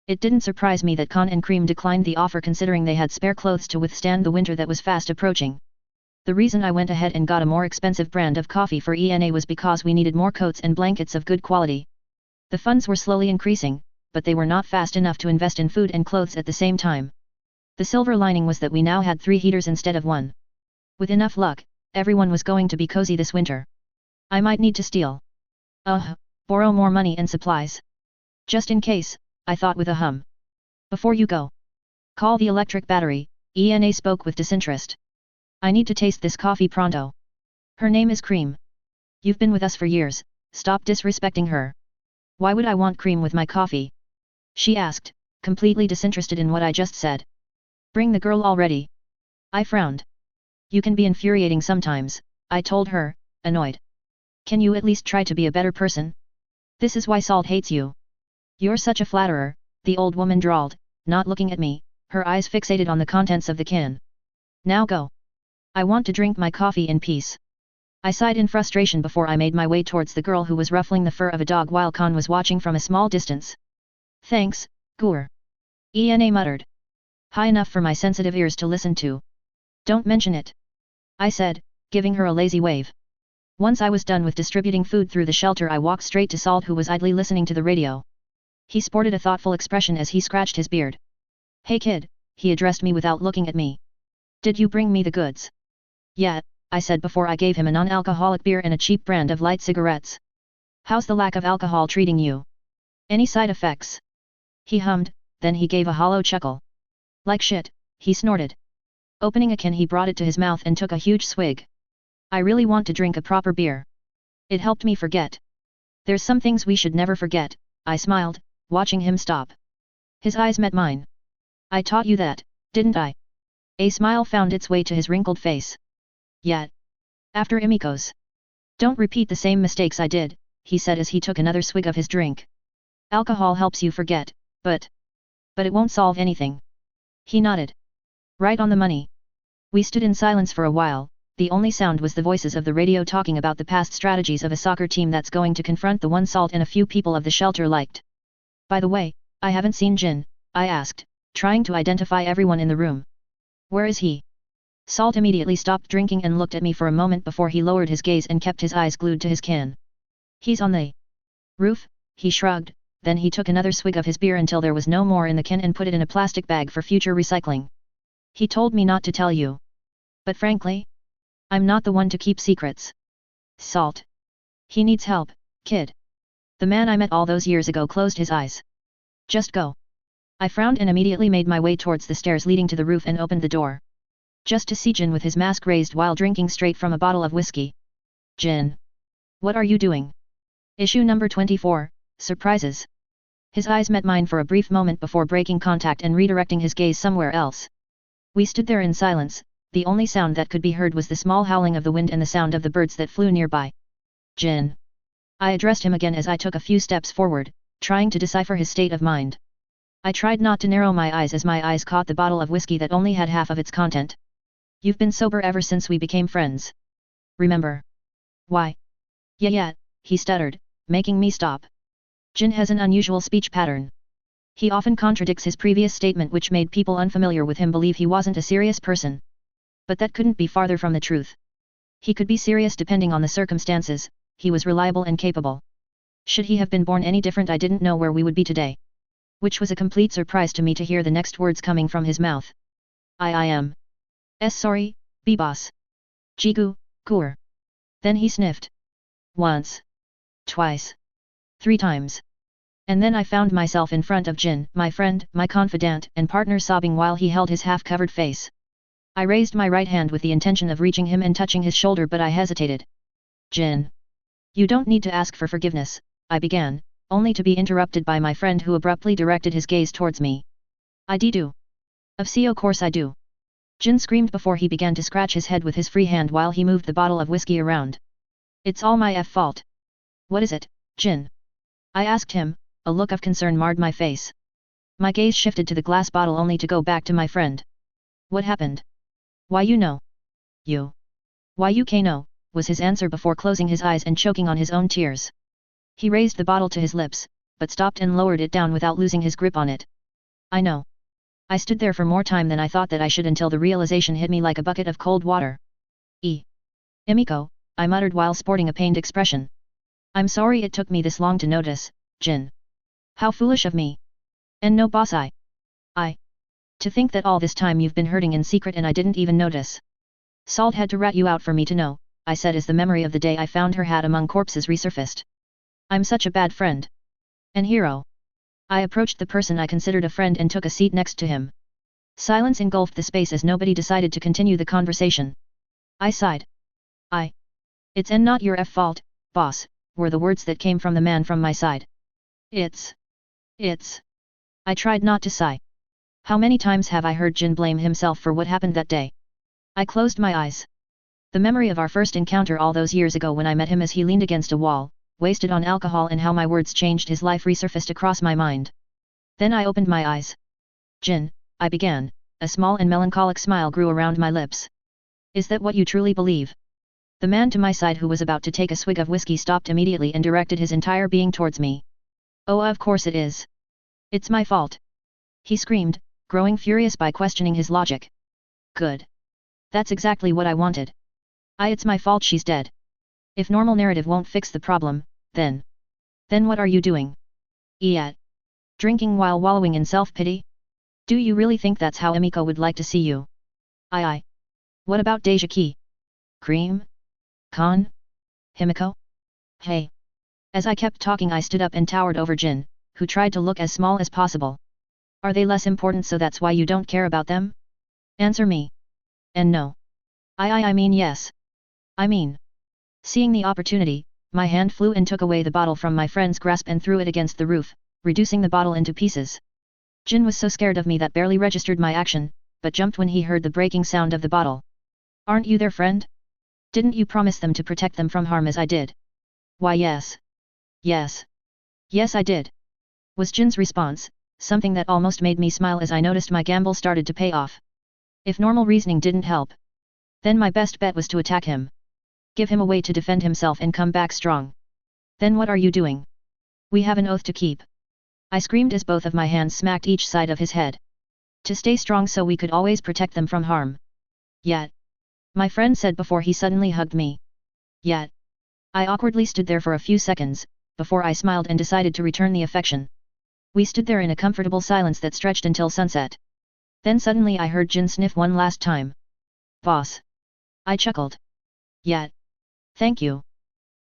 It didn't surprise me that Khan and Cream declined the offer considering they had spare clothes to withstand the winter that was fast approaching. The reason I went ahead and got a more expensive brand of coffee for Ena was because we needed more coats and blankets of good quality. The funds were slowly increasing, but they were not fast enough to invest in food and clothes at the same time. The silver lining was that we now had 3 heaters instead of 1. With enough luck, everyone was going to be cozy this winter. I might need to steal. Borrow more money and supplies. Just in case, I thought with a hum. Before you go. Call the electric battery, Ena spoke with disinterest. I need to taste this coffee pronto. Her name is Cream. You've been with us for years, stop disrespecting her. Why would I want cream with my coffee? She asked, completely disinterested in what I just said. Bring the girl already. I frowned. You can be infuriating sometimes, I told her, annoyed. Can you at least try to be a better person? This is why Salt hates you. You're such a flatterer, the old woman drawled, not looking at me, her eyes fixated on the contents of the can. Now go. I want to drink my coffee in peace. I sighed in frustration before I made my way towards the girl who was ruffling the fur of a dog while Khan was watching from a small distance. Thanks, Gur. Ena muttered. High enough for my sensitive ears to listen to. Don't mention it. I said, giving her a lazy wave. Once I was done with distributing food through the shelter I walked straight to Salt who was idly listening to the radio. He sported a thoughtful expression as he scratched his beard. Hey kid, he addressed me without looking at me. Did you bring me the goods? Yeah, I said before I gave him a non-alcoholic beer and a cheap brand of light cigarettes. How's the lack of alcohol treating you? Any side effects? He hummed, then he gave a hollow chuckle. Like shit, he snorted. Opening a can he brought it to his mouth and took a huge swig. I really want to drink a proper beer. It helped me forget. There's some things we should never forget, I smiled, watching him stop. His eyes met mine. I taught you that, didn't I? A smile found its way to his wrinkled face. Yet. After Emiko's. Don't repeat the same mistakes I did, he said as he took another swig of his drink. Alcohol helps you forget, but it won't solve anything. He nodded. Right on the money. We stood in silence for a while, the only sound was the voices of the radio talking about the past strategies of a soccer team that's going to confront the one Salt and a few people of the shelter liked. By the way, I haven't seen Jin, I asked, trying to identify everyone in the room. Where is he? Salt immediately stopped drinking and looked at me for a moment before he lowered his gaze and kept his eyes glued to his can. He's on the roof, he shrugged, then he took another swig of his beer until there was no more in the can and put it in a plastic bag for future recycling. He told me not to tell you. But frankly, I'm not the one to keep secrets. Salt. He needs help, kid. The man I met all those years ago closed his eyes. Just go. I frowned and immediately made my way towards the stairs leading to the roof and opened the door. Just to see Jin with his mask raised while drinking straight from a bottle of whiskey. Jin. What are you doing? Issue number 24, Surprises. His eyes met mine for a brief moment before breaking contact and redirecting his gaze somewhere else. We stood there in silence, the only sound that could be heard was the small howling of the wind and the sound of the birds that flew nearby. Jin. I addressed him again as I took a few steps forward, trying to decipher his state of mind. I tried not to narrow my eyes as my eyes caught the bottle of whiskey that only had half of its content. You've been sober ever since we became friends. Remember? Why? Yeah, he stuttered, making me stop. Jin has an unusual speech pattern. He often contradicts his previous statement which made people unfamiliar with him believe he wasn't a serious person. But that couldn't be farther from the truth. He could be serious depending on the circumstances, he was reliable and capable. Should he have been born any different I didn't know where we would be today. Which was a complete surprise to me to hear the next words coming from his mouth. I am. Sorry, B-boss. Jigu, Kur. Then he sniffed. Once. Twice. 3 times. And then I found myself in front of Jin, my friend, my confidant, and partner sobbing while he held his half-covered face. I raised my right hand with the intention of reaching him and touching his shoulder but I hesitated. Jin. You don't need to ask for forgiveness, I began, only to be interrupted by my friend who abruptly directed his gaze towards me. I do. Of course I do. Jin screamed before he began to scratch his head with his free hand while he moved the bottle of whiskey around. It's all my fault. What is it, Jin? I asked him, a look of concern marred my face. My gaze shifted to the glass bottle only to go back to my friend. What happened? Why you know? You. Why you know, was his answer before closing his eyes and choking on his own tears. He raised the bottle to his lips, but stopped and lowered it down without losing his grip on it. I know. I stood there for more time than I thought that I should until the realization hit me like a bucket of cold water. Emiko, I muttered while sporting a pained expression. I'm sorry it took me this long to notice, Jin. How foolish of me. And no boss I. To think that all this time you've been hurting in secret and I didn't even notice. Salt had to rat you out for me to know, I said as the memory of the day I found her hat among corpses resurfaced. I'm such a bad friend. And hero. I approached the person I considered a friend and took a seat next to him. Silence engulfed the space as nobody decided to continue the conversation. I sighed. It's not your fault, boss, were the words that came from the man from my side. It's. I tried not to sigh. How many times have I heard Jin blame himself for what happened that day? I closed my eyes. The memory of our first encounter all those years ago when I met him as he leaned against a wall, wasted on alcohol and how my words changed his life resurfaced across my mind. Then I opened my eyes. Jin, I began, a small and melancholic smile grew around my lips. Is that what you truly believe? The man to my side who was about to take a swig of whiskey stopped immediately and directed his entire being towards me. Oh, of course it is. It's my fault. He screamed, growing furious by questioning his logic. Good. That's exactly what I wanted. It's my fault she's dead. If normal narrative won't fix the problem, then what are you doing? Drinking while wallowing in self-pity? Do you really think that's how Emiko would like to see you? What about Deja Ki? Cream? Con? Himiko? Hey. As I kept talking I stood up and towered over Jin, who tried to look as small as possible. Are they less important so that's why you don't care about them? Answer me. And no. I mean yes. I mean. Seeing the opportunity, my hand flew and took away the bottle from my friend's grasp and threw it against the roof, reducing the bottle into pieces. Jin was so scared of me that barely registered my action, but jumped when he heard the breaking sound of the bottle. Aren't you their friend? Didn't you promise them to protect them from harm as I did? Why yes. Yes. Yes I did. Was Jin's response, something that almost made me smile as I noticed my gamble started to pay off. If normal reasoning didn't help, then my best bet was to attack him. Give him a way to defend himself and come back strong. Then what are you doing? We have an oath to keep. I screamed as both of my hands smacked each side of his head. To stay strong so we could always protect them from harm. Yet. My friend said before he suddenly hugged me. Yet. I awkwardly stood there for a few seconds, before I smiled and decided to return the affection. We stood there in a comfortable silence that stretched until sunset. Then suddenly I heard Jin sniff one last time. Boss. I chuckled. Yet. Thank you.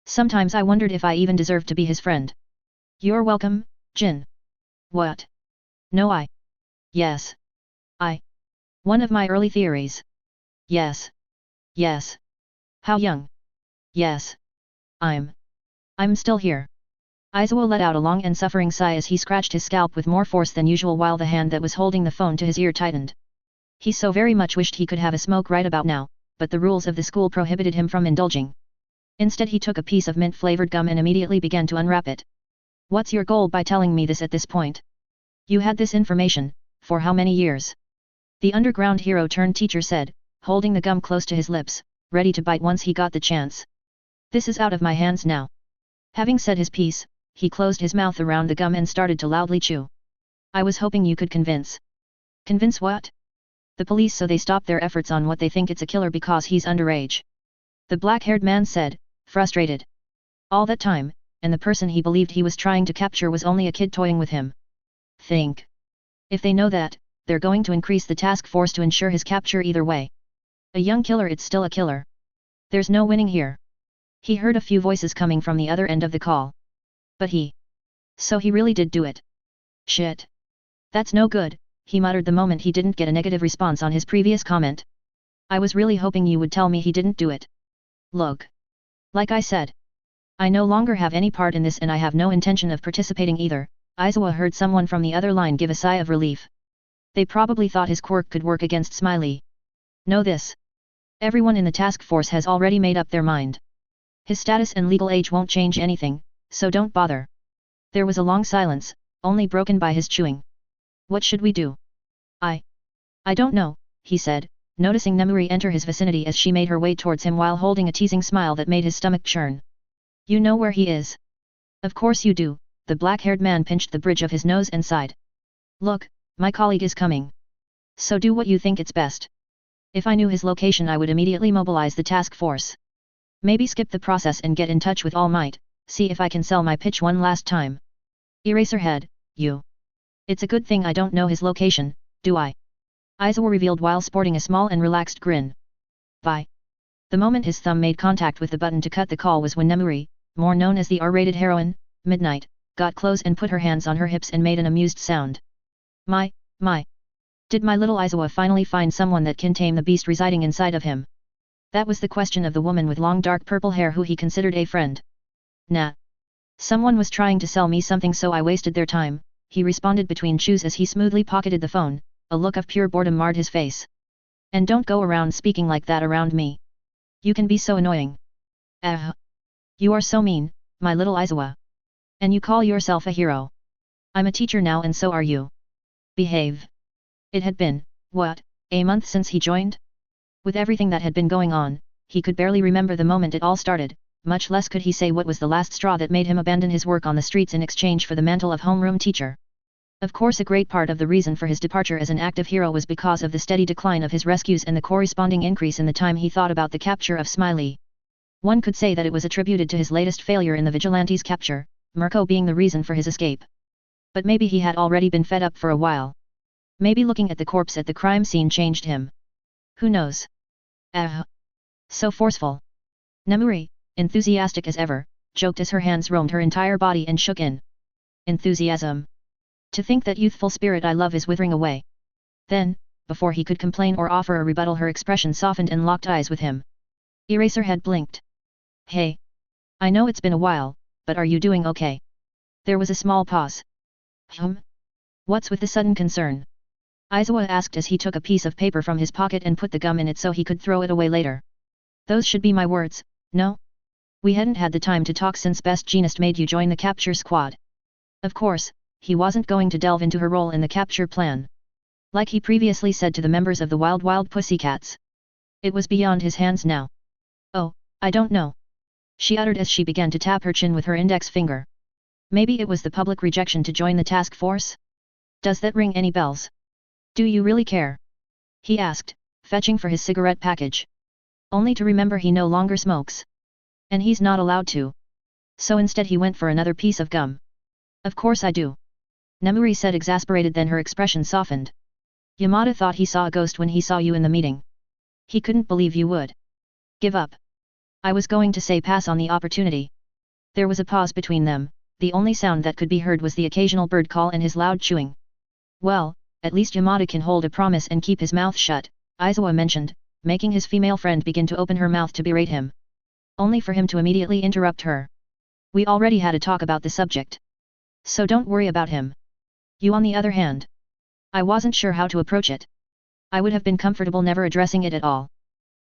Sometimes I wondered if I even deserved to be his friend. You're welcome, Jin. What? No I. Yes. I. One of my early theories. Yes. Yes. How young? Yes. I'm still here. Aizawa let out a long and suffering sigh as he scratched his scalp with more force than usual while the hand that was holding the phone to his ear tightened. He so very much wished he could have a smoke right about now, but the rules of the school prohibited him from indulging. Instead he took a piece of mint-flavored gum and immediately began to unwrap it. What's your goal by telling me this at this point? You had this information, for how many years? The underground hero turned teacher said, holding the gum close to his lips, ready to bite once he got the chance. This is out of my hands now. Having said his piece, he closed his mouth around the gum and started to loudly chew. I was hoping you could convince. Convince what? The police so they stop their efforts on what they think it's a killer because he's underage. The black-haired man said, frustrated. All that time, and the person he believed he was trying to capture was only a kid toying with him. Think. If they know that, they're going to increase the task force to ensure his capture either way. A young killer it's still a killer. There's no winning here. He heard a few voices coming from the other end of the call. But so he really did do it. Shit. That's no good, he muttered the moment he didn't get a negative response on his previous comment. I was really hoping you would tell me he didn't do it. Look. Like I said. I no longer have any part in this and I have no intention of participating either. Aizawa heard someone from the other line give a sigh of relief. They probably thought his quirk could work against Smiley. Know this. Everyone in the task force has already made up their mind. His status and legal age won't change anything, so don't bother. There was a long silence, only broken by his chewing. What should we do? I don't know, he said, noticing Nemuri enter his vicinity as she made her way towards him while holding a teasing smile that made his stomach churn. You know where he is? Of course you do, the black-haired man pinched the bridge of his nose and sighed. Look, my colleague is coming. So do what you think it's best. If I knew his location I would immediately mobilize the task force. Maybe skip the process and get in touch with All Might, see if I can sell my pitch one last time. Eraserhead, you. It's a good thing I don't know his location, do I? Aizawa revealed while sporting a small and relaxed grin. Bye. The moment his thumb made contact with the button to cut the call was when Nemuri, more known as the R-rated heroine, Midnight, got close and put her hands on her hips and made an amused sound. My. Did my little Aizawa finally find someone that can tame the beast residing inside of him? That was the question of the woman with long dark purple hair who he considered a friend. Nah. Someone was trying to sell me something so I wasted their time, he responded between chews as he smoothly pocketed the phone, a look of pure boredom marred his face. And don't go around speaking like that around me. You can be so annoying. You are so mean, my little Aizawa. And you call yourself a hero. I'm a teacher now and so are you. Behave. It had been, what, a month since he joined? With everything that had been going on, he could barely remember the moment it all started, much less could he say what was the last straw that made him abandon his work on the streets in exchange for the mantle of homeroom teacher. Of course a great part of the reason for his departure as an active hero was because of the steady decline of his rescues and the corresponding increase in the time he thought about the capture of Smiley. One could say that it was attributed to his latest failure in the vigilante's capture, Mirko being the reason for his escape. But maybe he had already been fed up for a while. Maybe looking at the corpse at the crime scene changed him. Who knows? So forceful. Nemuri, enthusiastic as ever, joked as her hands roamed her entire body and shook in enthusiasm. To think that youthful spirit I love is withering away. Then, before he could complain or offer a rebuttal, her expression softened and locked eyes with him. Eraserhead blinked. Hey. I know it's been a while, but are you doing okay? There was a small pause. What's with the sudden concern? Aizawa asked as he took a piece of paper from his pocket and put the gum in it so he could throw it away later. Those should be my words, no? We hadn't had the time to talk since Best Jeanist made you join the capture squad. Of course, he wasn't going to delve into her role in the capture plan. Like he previously said to the members of the Wild Pussycats. It was beyond his hands now. Oh, I don't know. She uttered as she began to tap her chin with her index finger. Maybe it was the public rejection to join the task force? Does that ring any bells? Do you really care? He asked, fetching for his cigarette package. Only to remember he no longer smokes. And he's not allowed to. So instead he went for another piece of gum. Of course I do. Nemuri said, exasperated, then her expression softened. Yamada thought he saw a ghost when he saw you in the meeting. He couldn't believe you would give up. I was going to say pass on the opportunity. There was a pause between them. The only sound that could be heard was the occasional bird call and his loud chewing. Well, at least Yamada can hold a promise and keep his mouth shut, Aizawa mentioned, making his female friend begin to open her mouth to berate him. Only for him to immediately interrupt her. We already had a talk about the subject. So don't worry about him. You on the other hand. I wasn't sure how to approach it. I would have been comfortable never addressing it at all.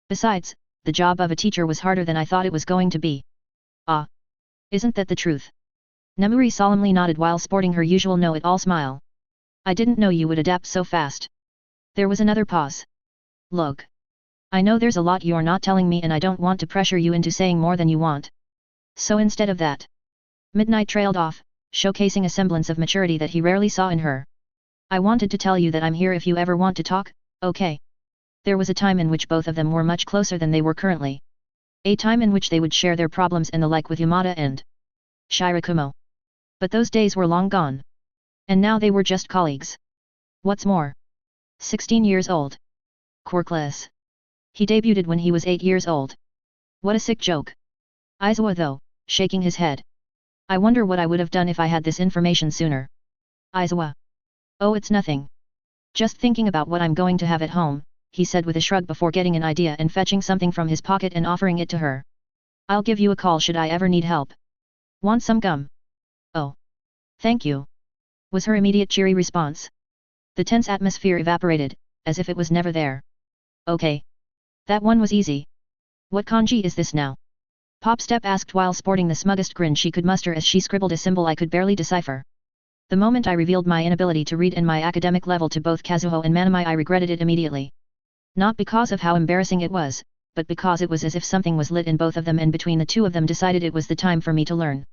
Besides, the job of a teacher was harder than I thought it was going to be. Ah. Isn't that the truth? Nemuri solemnly nodded while sporting her usual know-it-all smile. I didn't know you would adapt so fast. There was another pause. Look. I know there's a lot you're not telling me and I don't want to pressure you into saying more than you want. So instead of that. Midnight trailed off, showcasing a semblance of maturity that he rarely saw in her. I wanted to tell you that I'm here if you ever want to talk, okay? There was a time in which both of them were much closer than they were currently. A time in which they would share their problems and the like with Yamada and Shirakumo. But those days were long gone. And now they were just colleagues. What's more? 16 years old. Quirkless. He debuted when he was 8 years old. What a sick joke. Aizawa though, shaking his head. I wonder what I would have done if I had this information sooner. Aizawa. Oh, it's nothing. Just thinking about what I'm going to have at home, he said with a shrug before getting an idea and fetching something from his pocket and offering it to her. I'll give you a call should I ever need help. Want some gum? Oh. Thank you. Was her immediate cheery response. The tense atmosphere evaporated, as if it was never there. Okay. That one was easy. What kanji is this now? Popstep asked while sporting the smuggest grin she could muster as she scribbled a symbol I could barely decipher. The moment I revealed my inability to read and my academic level to both Kazuho and Manami, I regretted it immediately. Not because of how embarrassing it was, but because it was as if something was lit in both of them and between the two of them decided it was the time for me to learn.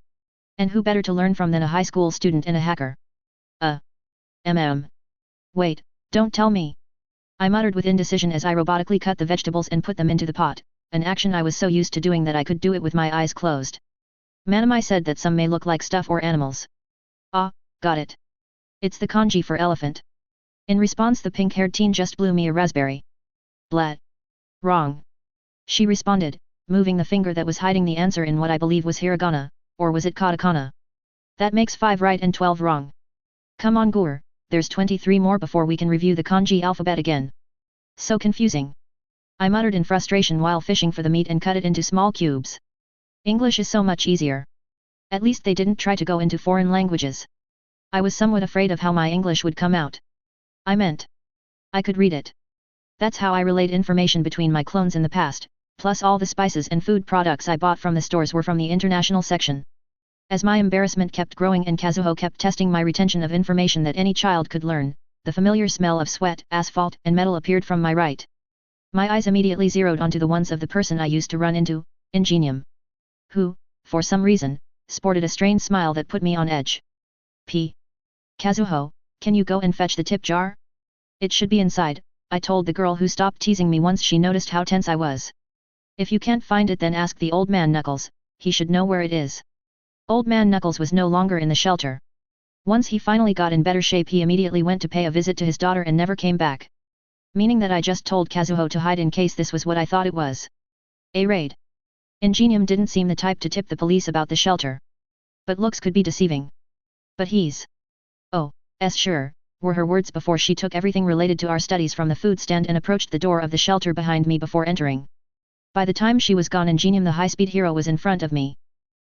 And who better to learn from than a high school student and a hacker? Wait, don't tell me. I muttered with indecision as I robotically cut the vegetables and put them into the pot, an action I was so used to doing that I could do it with my eyes closed. Manami said that some may look like stuff or animals. Ah, got it. It's the kanji for elephant. In response, the pink-haired teen just blew me a raspberry. Blat. Wrong. She responded, moving the finger that was hiding the answer in what I believe was hiragana, or was it katakana? That makes 5 right and 12 wrong. Come on Gur, there's 23 more before we can review the kanji alphabet again. So confusing. I muttered in frustration while fishing for the meat and cut it into small cubes. English is so much easier. At least they didn't try to go into foreign languages. I was somewhat afraid of how my English would come out. I meant. I could read it. That's how I relayed information between my clones in the past, plus all the spices and food products I bought from the stores were from the international section. As my embarrassment kept growing and Kazuho kept testing my retention of information that any child could learn, the familiar smell of sweat, asphalt, and metal appeared from my right. My eyes immediately zeroed onto the ones of the person I used to run into, Ingenium. Who, for some reason, sported a strained smile that put me on edge. Kazuho, can you go and fetch the tip jar? It should be inside, I told the girl who stopped teasing me once she noticed how tense I was. If you can't find it then ask the old man Knuckles, he should know where it is. Old man Knuckles was no longer in the shelter. Once he finally got in better shape he immediately went to pay a visit to his daughter and never came back. Meaning that I just told Kazuho to hide in case this was what I thought it was. A raid. Ingenium didn't seem the type to tip the police about the shelter. But looks could be deceiving. But he's... Oh, sure, were her words before she took everything related to our studies from the food stand and approached the door of the shelter behind me before entering. By the time she was gone, Ingenium the high-speed hero was in front of me.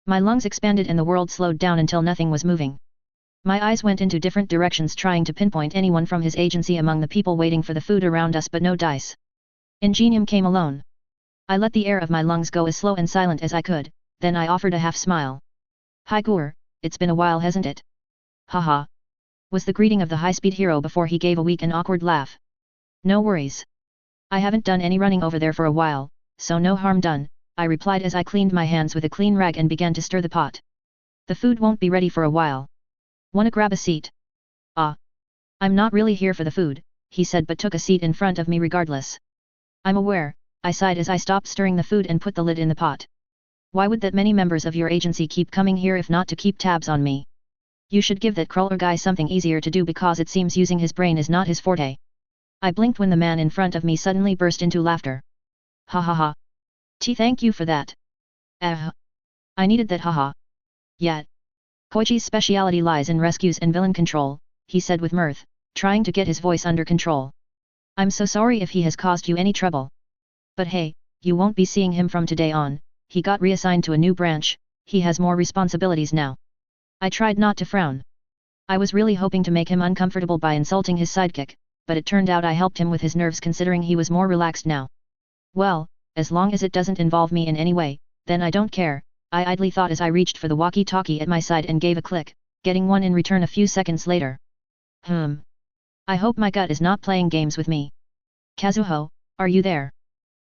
My lungs expanded and the world slowed down until nothing was moving. My eyes went into different directions trying to pinpoint anyone from his agency among the people waiting for the food around us, but no dice. Ingenium came alone. I let the air of my lungs go as slow and silent as I could, then I offered a half-smile. "Hi Gur, it's been a while, hasn't it?" "Haha," was the greeting of the high-speed hero before he gave a weak and awkward laugh. "No worries. I haven't done any running over there for a while, so no harm done," I replied as I cleaned my hands with a clean rag and began to stir the pot. "The food won't be ready for a while. Wanna grab a seat?" "Ah. I'm not really here for the food," he said, but took a seat in front of me regardless. "I'm aware," I sighed as I stopped stirring the food and put the lid in the pot. "Why would that many members of your agency keep coming here if not to keep tabs on me? You should give that crawler guy something easier to do because it seems using his brain is not his forte." I blinked when the man in front of me suddenly burst into laughter. "Ha ha ha. Thank you for that. I needed that, haha. Yeah. Koichi's speciality lies in rescues and villain control," he said with mirth, trying to get his voice under control. "I'm so sorry if he has caused you any trouble. But hey, you won't be seeing him from today on, he got reassigned to a new branch, he has more responsibilities now." I tried not to frown. I was really hoping to make him uncomfortable by insulting his sidekick, but it turned out I helped him with his nerves considering he was more relaxed now. "Well, as long as it doesn't involve me in any way, then I don't care," I idly thought as I reached for the walkie-talkie at my side and gave a click, getting one in return a few seconds later. I hope my gut is not playing games with me. "Kazuho, are you there?"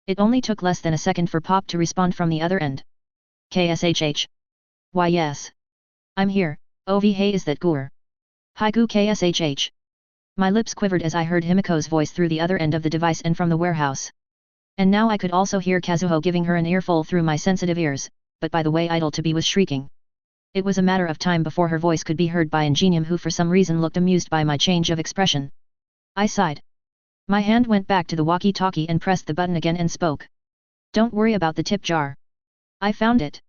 It only took less than a second for Pop to respond from the other end. "KSHH. Why yes. I'm here, hey, is that Gur?" "Hi Gu KSHH. My lips quivered as I heard Himiko's voice through the other end of the device and from the warehouse. And now I could also hear Kazuho giving her an earful through my sensitive ears, but by the way idle to be was shrieking. It was a matter of time before her voice could be heard by Ingenium, who for some reason looked amused by my change of expression. I sighed. My hand went back to the walkie-talkie and pressed the button again and spoke. "Don't worry about the tip jar. I found it.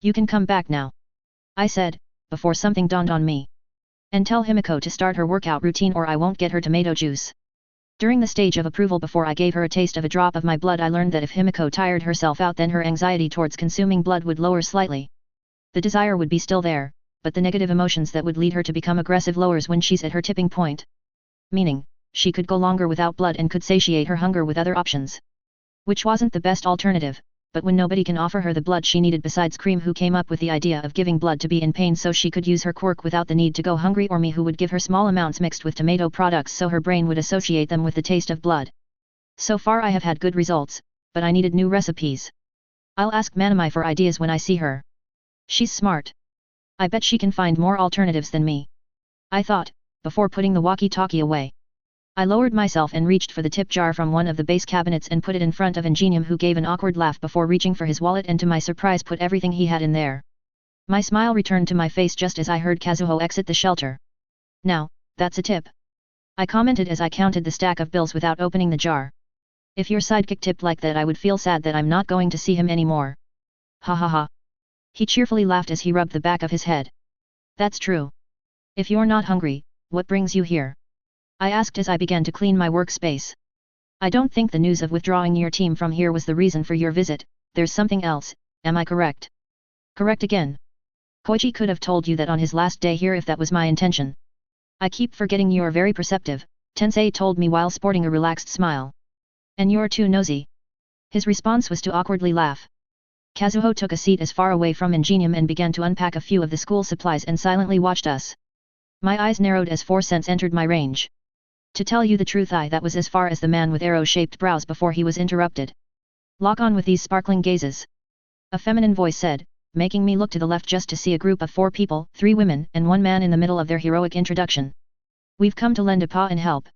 You can come back now," I said, before something dawned on me. "And tell Himiko to start her workout routine or I won't get her tomato juice." During the stage of approval before I gave her a taste of a drop of my blood, I learned that if Himiko tired herself out, then her anxiety towards consuming blood would lower slightly. The desire would be still there, but the negative emotions that would lead her to become aggressive lowers when she's at her tipping point. Meaning, she could go longer without blood and could satiate her hunger with other options. Which wasn't the best alternative, but when nobody can offer her the blood she needed besides Cream, who came up with the idea of giving blood to be in pain so she could use her quirk without the need to go hungry, or me, who would give her small amounts mixed with tomato products so her brain would associate them with the taste of blood. So far I have had good results, but I needed new recipes. I'll ask Manami for ideas when I see her. She's smart. I bet she can find more alternatives than me, I thought, before putting the walkie-talkie away. I lowered myself and reached for the tip jar from one of the base cabinets and put it in front of Ingenium, who gave an awkward laugh before reaching for his wallet and to my surprise put everything he had in there. My smile returned to my face just as I heard Kazuho exit the shelter. "Now, that's a tip," I commented as I counted the stack of bills without opening the jar. "If your sidekick tipped like that, I would feel sad that I'm not going to see him anymore." "Ha ha ha." He cheerfully laughed as he rubbed the back of his head. "That's true. If you're not hungry, what brings you here?" I asked as I began to clean my workspace. "I don't think the news of withdrawing your team from here was the reason for your visit, there's something else, am I correct?" "Correct again. Koichi could have told you that on his last day here if that was my intention." "I keep forgetting you're very perceptive," Tensei told me while sporting a relaxed smile. "And you're too nosy." His response was to awkwardly laugh. Kazuho took a seat as far away from Ingenium and began to unpack a few of the school supplies and silently watched us. My eyes narrowed as 4 cents entered my range. To tell you the truth, that was as far as the man with arrow-shaped brows before he was interrupted. "Lock on with these sparkling gazes," a feminine voice said, making me look to the left just to see a group of 4 people, 3 women and 1 man in the middle of their heroic introduction. "We've come to lend a paw and help,"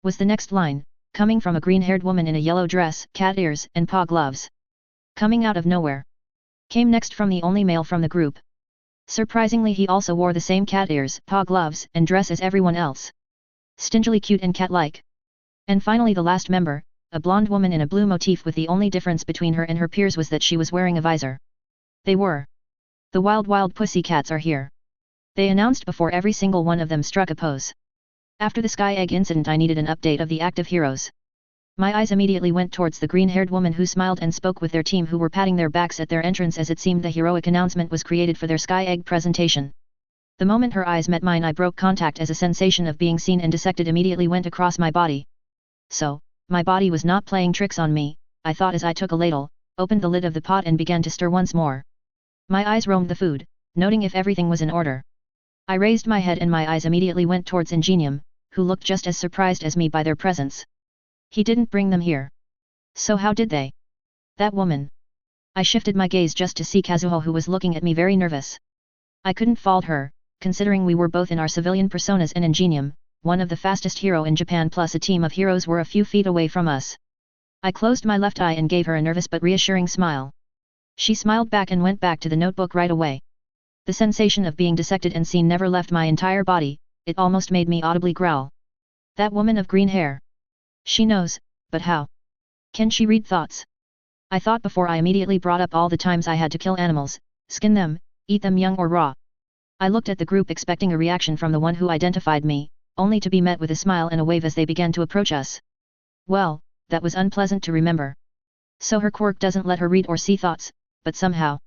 was the next line, coming from a green-haired woman in a yellow dress, cat ears and paw gloves. Coming out of nowhere came next from the only male from the group. Surprisingly, he also wore the same cat ears, paw gloves and dress as everyone else. Stingily cute and cat-like. And finally the last member, a blonde woman in a blue motif, with the only difference between her and her peers was that she was wearing a visor. They were. The wild pussycats are here. They announced before every single one of them struck a pose. After the Sky Egg incident, I needed an update of the active heroes. My eyes immediately went towards the green-haired woman who smiled and spoke with their team, who were patting their backs at their entrance as it seemed the heroic announcement was created for their Sky Egg presentation. The moment her eyes met mine, I broke contact as a sensation of being seen and dissected immediately went across my body. So, my body was not playing tricks on me, I thought as I took a ladle, opened the lid of the pot and began to stir once more. My eyes roamed the food, noting if everything was in order. I raised my head and my eyes immediately went towards Ingenium, who looked just as surprised as me by their presence. He didn't bring them here. So how did they? That woman. I shifted my gaze just to see Kazuho, who was looking at me very nervous. I couldn't fault her, considering we were both in our civilian personas and Ingenium, one of the fastest hero in Japan plus a team of heroes, were a few feet away from us. I closed my left eye and gave her a nervous but reassuring smile. She smiled back and went back to the notebook right away. The sensation of being dissected and seen never left my entire body, it almost made me audibly growl. That woman of green hair. She knows, but how? Can she read thoughts? I thought before I immediately brought up all the times I had to kill animals, skin them, eat them young or raw. I looked at the group expecting a reaction from the one who identified me, only to be met with a smile and a wave as they began to approach us. Well, that was unpleasant to remember. So her quirk doesn't let her read or see thoughts, but somehow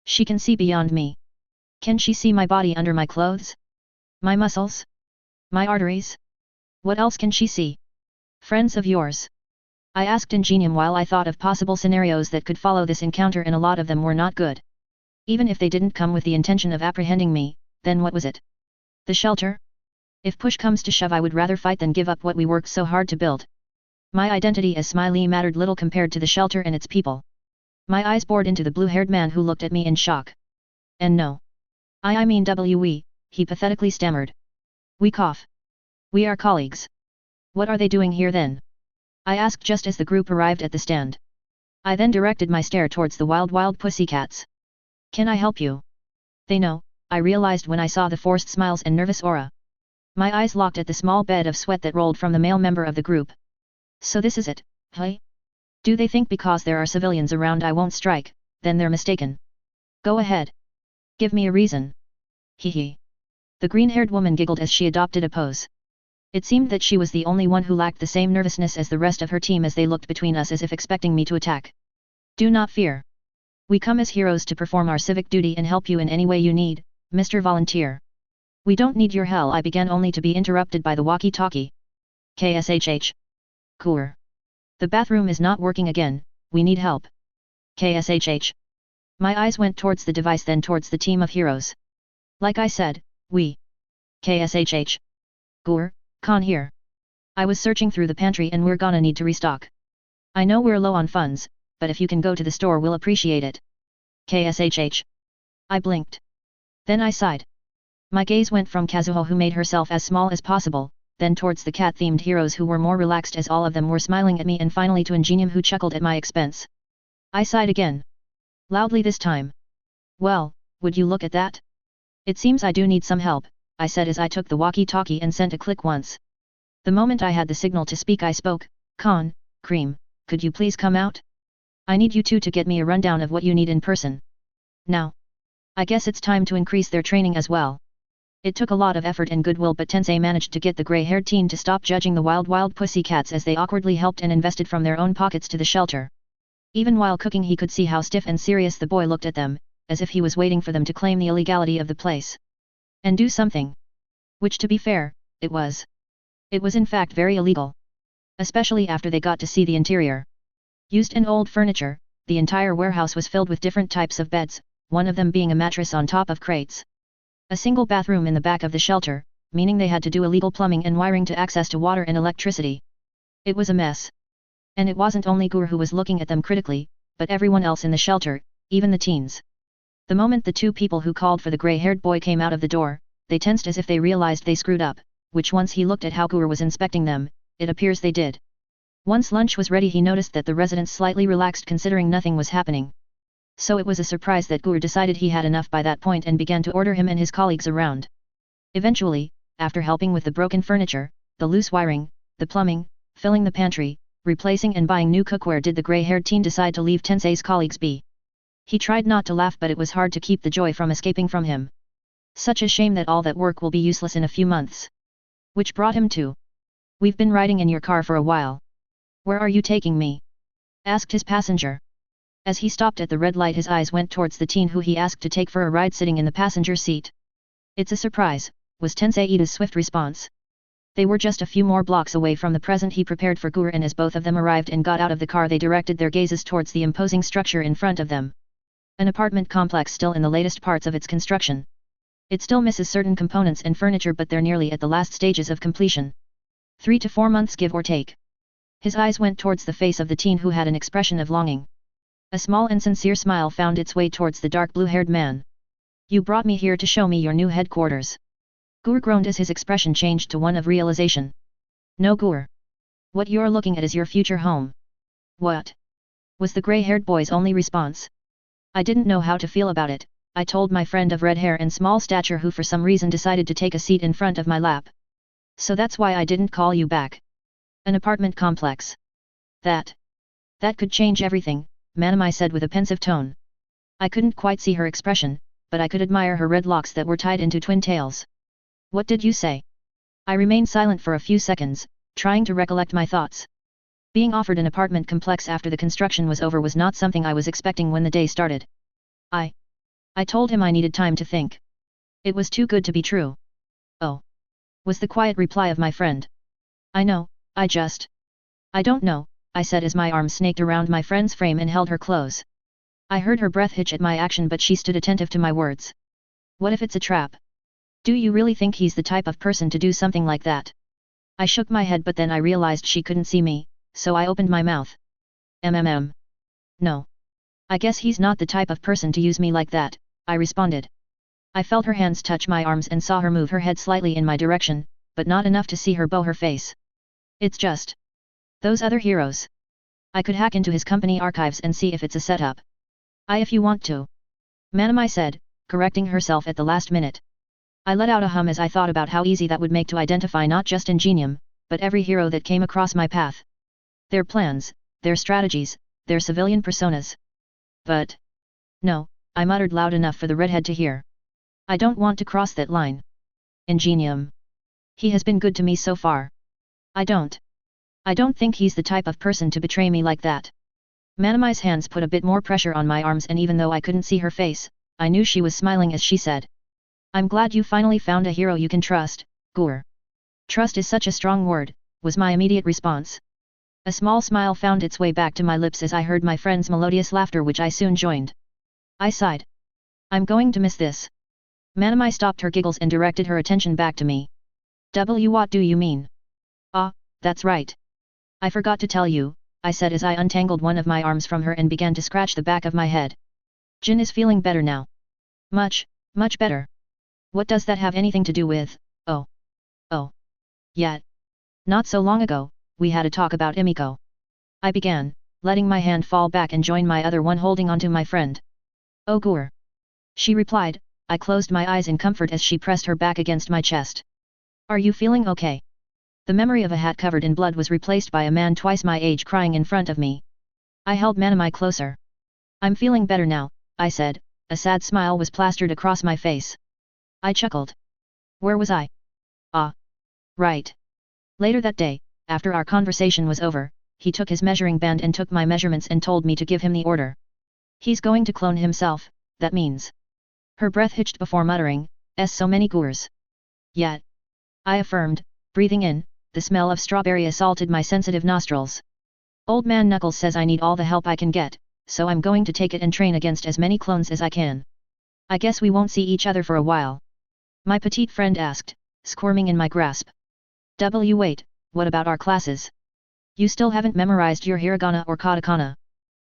she can see beyond me. Can she see my body under my clothes? My muscles? My arteries? What else can she see? Friends of yours? I asked Ingenium while I thought of possible scenarios that could follow this encounter, and a lot of them were not good. Even if they didn't come with the intention of apprehending me, then what was it? The shelter? If push comes to shove, I would rather fight than give up what we worked so hard to build. My identity as Smiley mattered little compared to the shelter and its people. My eyes bored into the blue-haired man who looked at me in shock. And no. I mean we, he pathetically stammered. We cough. We are colleagues. What are they doing here then? I asked just as the group arrived at the stand. I then directed my stare towards the wild pussycats. Can I help you? They know, I realized when I saw the forced smiles and nervous aura. My eyes locked at the small bed of sweat that rolled from the male member of the group. So this is it, hey? Do they think because there are civilians around I won't strike? Then they're mistaken. Go ahead. Give me a reason. Hee. The green-haired woman giggled as she adopted a pose. It seemed that she was the only one who lacked the same nervousness as the rest of her team as they looked between us as if expecting me to attack. Do not fear. We come as heroes to perform our civic duty and help you in any way you need, Mr. Volunteer. We don't need your help. I began only to be interrupted by the walkie-talkie. KSHH. Coor. The bathroom is not working again, we need help. KSHH. My eyes went towards the device, then towards the team of heroes. Like I said, we. KSHH. Coor, Khan here. I was searching through the pantry and we're gonna need to restock. I know we're low on funds, but if you can go to the store we'll appreciate it. KSHH. I blinked. Then I sighed. My gaze went from Kazuho, who made herself as small as possible, then towards the cat-themed heroes who were more relaxed as all of them were smiling at me, and finally to Ingenium, who chuckled at my expense. I sighed again. Loudly this time. Well, would you look at that? It seems I do need some help, I said as I took the walkie-talkie and sent a click once. The moment I had the signal to speak I spoke. Khan, Cream, could you please come out? I need you two to get me a rundown of what you need in person. Now. I guess it's time to increase their training as well. It took a lot of effort and goodwill, but Tensei managed to get the grey-haired teen to stop judging the wild pussycats as they awkwardly helped and invested from their own pockets to the shelter. Even while cooking he could see how stiff and serious the boy looked at them, as if he was waiting for them to claim the illegality of the place. And do something. Which, to be fair, it was. It was in fact very illegal. Especially after they got to see the interior. Used and old furniture, the entire warehouse was filled with different types of beds, one of them being a mattress on top of crates. A single bathroom in the back of the shelter, meaning they had to do illegal plumbing and wiring to access to water and electricity. It was a mess. And it wasn't only Gur who was looking at them critically, but everyone else in the shelter, even the teens. The moment the two people who called for the grey-haired boy came out of the door, they tensed as if they realized they screwed up, which once he looked at how Gur was inspecting them, it appears they did. Once lunch was ready he noticed that the residents slightly relaxed considering nothing was happening. So it was a surprise that Gur decided he had enough by that point and began to order him and his colleagues around. Eventually, after helping with the broken furniture, the loose wiring, the plumbing, filling the pantry, replacing and buying new cookware did the grey-haired teen decide to leave Tensei's colleagues be. He tried not to laugh but it was hard to keep the joy from escaping from him. Such a shame that all that work will be useless in a few months. Which brought him to. We've been riding in your car for a while. Where are you taking me? Asked his passenger. As he stopped at the red light his eyes went towards the teen who he asked to take for a ride sitting in the passenger seat. It's a surprise, was Tensei Ida's swift response. They were just a few more blocks away from the present he prepared for Gur and as both of them arrived and got out of the car they directed their gazes towards the imposing structure in front of them. An apartment complex still in the latest parts of its construction. It still misses certain components and furniture but they're nearly at the last stages of completion. 3 to 4 months give or take. His eyes went towards the face of the teen who had an expression of longing. A small and sincere smile found its way towards the dark blue-haired man. You brought me here to show me your new headquarters. Gur groaned as his expression changed to one of realization. No Gur. What you're looking at is your future home. What? Was the grey-haired boy's only response. I didn't know how to feel about it. I told my friend of red hair and small stature who for some reason decided to take a seat in front of my lap. So that's why I didn't call you back. An apartment complex. That could change everything, Manamai said with a pensive tone. I couldn't quite see her expression, but I could admire her red locks that were tied into twin tails. What did you say? I remained silent for a few seconds, trying to recollect my thoughts. Being offered an apartment complex after the construction was over was not something I was expecting when the day started. I told him I needed time to think. It was too good to be true. Oh. Was the quiet reply of my friend. I know, I don't know, I said as my arm snaked around my friend's frame and held her close. I heard her breath hitch at my action but she stood attentive to my words. What if it's a trap? Do you really think he's the type of person to do something like that? I shook my head but then I realized she couldn't see me, so I opened my mouth. No. I guess he's not the type of person to use me like that, I responded. I felt her hands touch my arms and saw her move her head slightly in my direction, but not enough to see her bow her face. It's just. Those other heroes. I could hack into his company archives and see if it's a setup. If you want to. Manamai said, correcting herself at the last minute. I let out a hum as I thought about how easy that would make to identify not just Ingenium, but every hero that came across my path. Their plans, their strategies, their civilian personas. But. No, I muttered loud enough for the redhead to hear. I don't want to cross that line. Ingenium. He has been good to me so far. I don't think he's the type of person to betray me like that. Manamai's hands put a bit more pressure on my arms and even though I couldn't see her face, I knew she was smiling as she said. I'm glad you finally found a hero you can trust, Gur. Trust is such a strong word, was my immediate response. A small smile found its way back to my lips as I heard my friend's melodious laughter which I soon joined. I sighed. I'm going to miss this. Manamai stopped her giggles and directed her attention back to me. What do you mean? That's right. I forgot to tell you, I said as I untangled one of my arms from her and began to scratch the back of my head. Jin is feeling better now. Much better. What does that have anything to do with, Yet. Not so long ago, we had a talk about Emiko. I began, letting my hand fall back and join my other one holding onto my friend. Oh Gur. She replied, I closed my eyes in comfort as she pressed her back against my chest. Are you feeling okay? The memory of a hat covered in blood was replaced by a man twice my age crying in front of me. I held Manamai closer. I'm feeling better now, I said, a sad smile was plastered across my face. I chuckled. Where was I? Right. Later that day, after our conversation was over, he took his measuring band and took my measurements and told me to give him the order. He's going to clone himself, that means. Her breath hitched before muttering, so many Gurs. Yet. I affirmed, breathing in, the smell of strawberry assaulted my sensitive nostrils. Old Man Knuckles says I need all the help I can get, so I'm going to take it and train against as many clones as I can. I guess we won't see each other for a while. My petite friend asked, squirming in my grasp. Wait, what about our classes? You still haven't memorized your hiragana or katakana.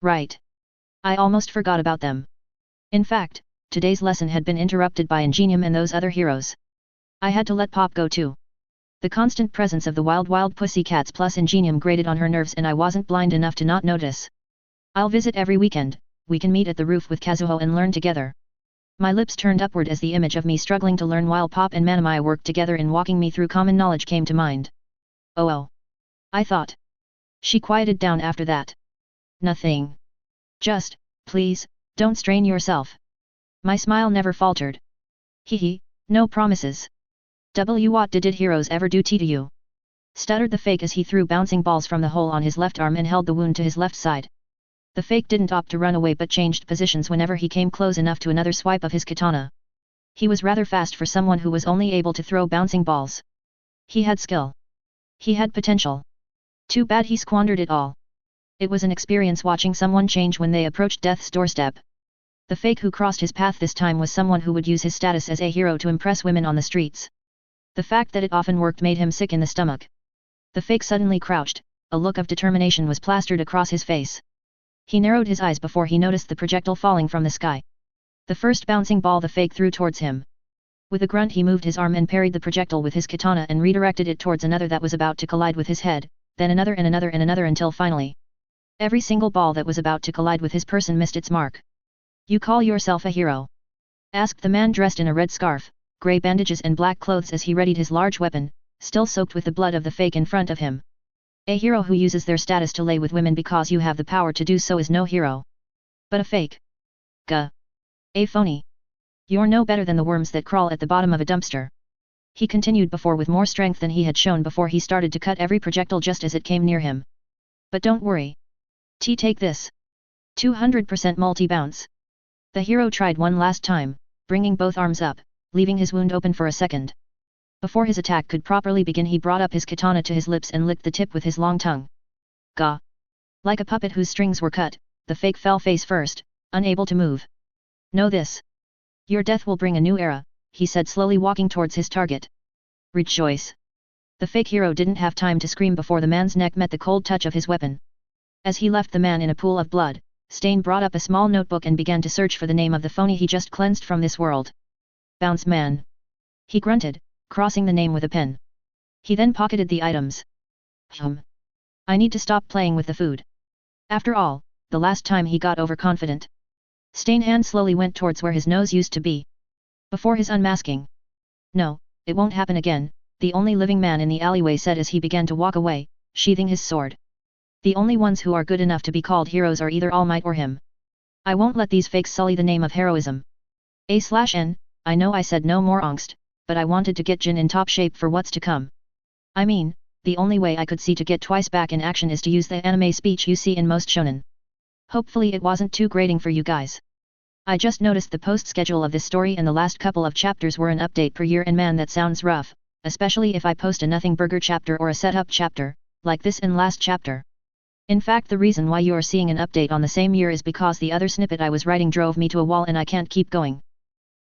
Right. I almost forgot about them. In fact, today's lesson had been interrupted by Ingenium and those other heroes. I had to let Pop go too. The constant presence of the wild pussycats plus Ingenium grated on her nerves and I wasn't blind enough to not notice. I'll visit every weekend, we can meet at the roof with Kazuho and learn together. My lips turned upward as the image of me struggling to learn while Pop and Manamai worked together in walking me through common knowledge came to mind. Oh. I thought. She quieted down after that. Nothing. Just, please, don't strain yourself. My smile never faltered. Hee, no promises. What did heroes ever do to you? Stuttered the fake as he threw bouncing balls from the hole on his left arm and held the wound to his left side. The fake didn't opt to run away but changed positions whenever he came close enough to another swipe of his katana. He was rather fast for someone who was only able to throw bouncing balls. He had skill. He had potential. Too bad he squandered it all. It was an experience watching someone change when they approached death's doorstep. The fake who crossed his path this time was someone who would use his status as a hero to impress women on the streets. The fact that it often worked made him sick in the stomach. The fake suddenly crouched, a look of determination was plastered across his face. He narrowed his eyes before he noticed the projectile falling from the sky. The first bouncing ball the fake threw towards him. With a grunt he moved his arm and parried the projectile with his katana and redirected it towards another that was about to collide with his head, then another and another and another until finally, every single ball that was about to collide with his person missed its mark. You call yourself a hero? Asked the man dressed in a red scarf, grey bandages and black clothes as he readied his large weapon, still soaked with the blood of the fake in front of him. A hero who uses their status to lay with women because you have the power to do so is no hero. But a fake. Gah. A phony. You're no better than the worms that crawl at the bottom of a dumpster. He continued before with more strength than he had shown before he started to cut every projectile just as it came near him. But don't worry. Take this. 200% multi-bounce. The hero tried one last time, bringing both arms up, leaving his wound open for a second. Before his attack could properly begin he brought up his katana to his lips and licked the tip with his long tongue. Gah. Like a puppet whose strings were cut, the fake fell face first, unable to move. Know this. Your death will bring a new era, he said slowly walking towards his target. Rejoice. The fake hero didn't have time to scream before the man's neck met the cold touch of his weapon. As he left the man in a pool of blood, Stain brought up a small notebook and began to search for the name of the phony he just cleansed from this world. Bounce man. He grunted, crossing the name with a pen. He then pocketed the items. I need to stop playing with the food. After all, the last time he got overconfident. Stain's hand slowly went towards where his nose used to be. Before his unmasking. No, it won't happen again, the only living man in the alleyway said as he began to walk away, sheathing his sword. The only ones who are good enough to be called heroes are either All Might or him. I won't let these fakes sully the name of heroism. A/N, I know I said no more angst, but I wanted to get Jin in top shape for what's to come. I mean, the only way I could see to get twice back in action is to use the anime speech you see in most shonen. Hopefully it wasn't too grating for you guys. I just noticed the post schedule of this story and the last couple of chapters were an update per year and man that sounds rough, especially if I post a nothing burger chapter or a setup chapter, like this and last chapter. In fact the reason why you are seeing an update on the same year is because the other snippet I was writing drove me to a wall and I can't keep going.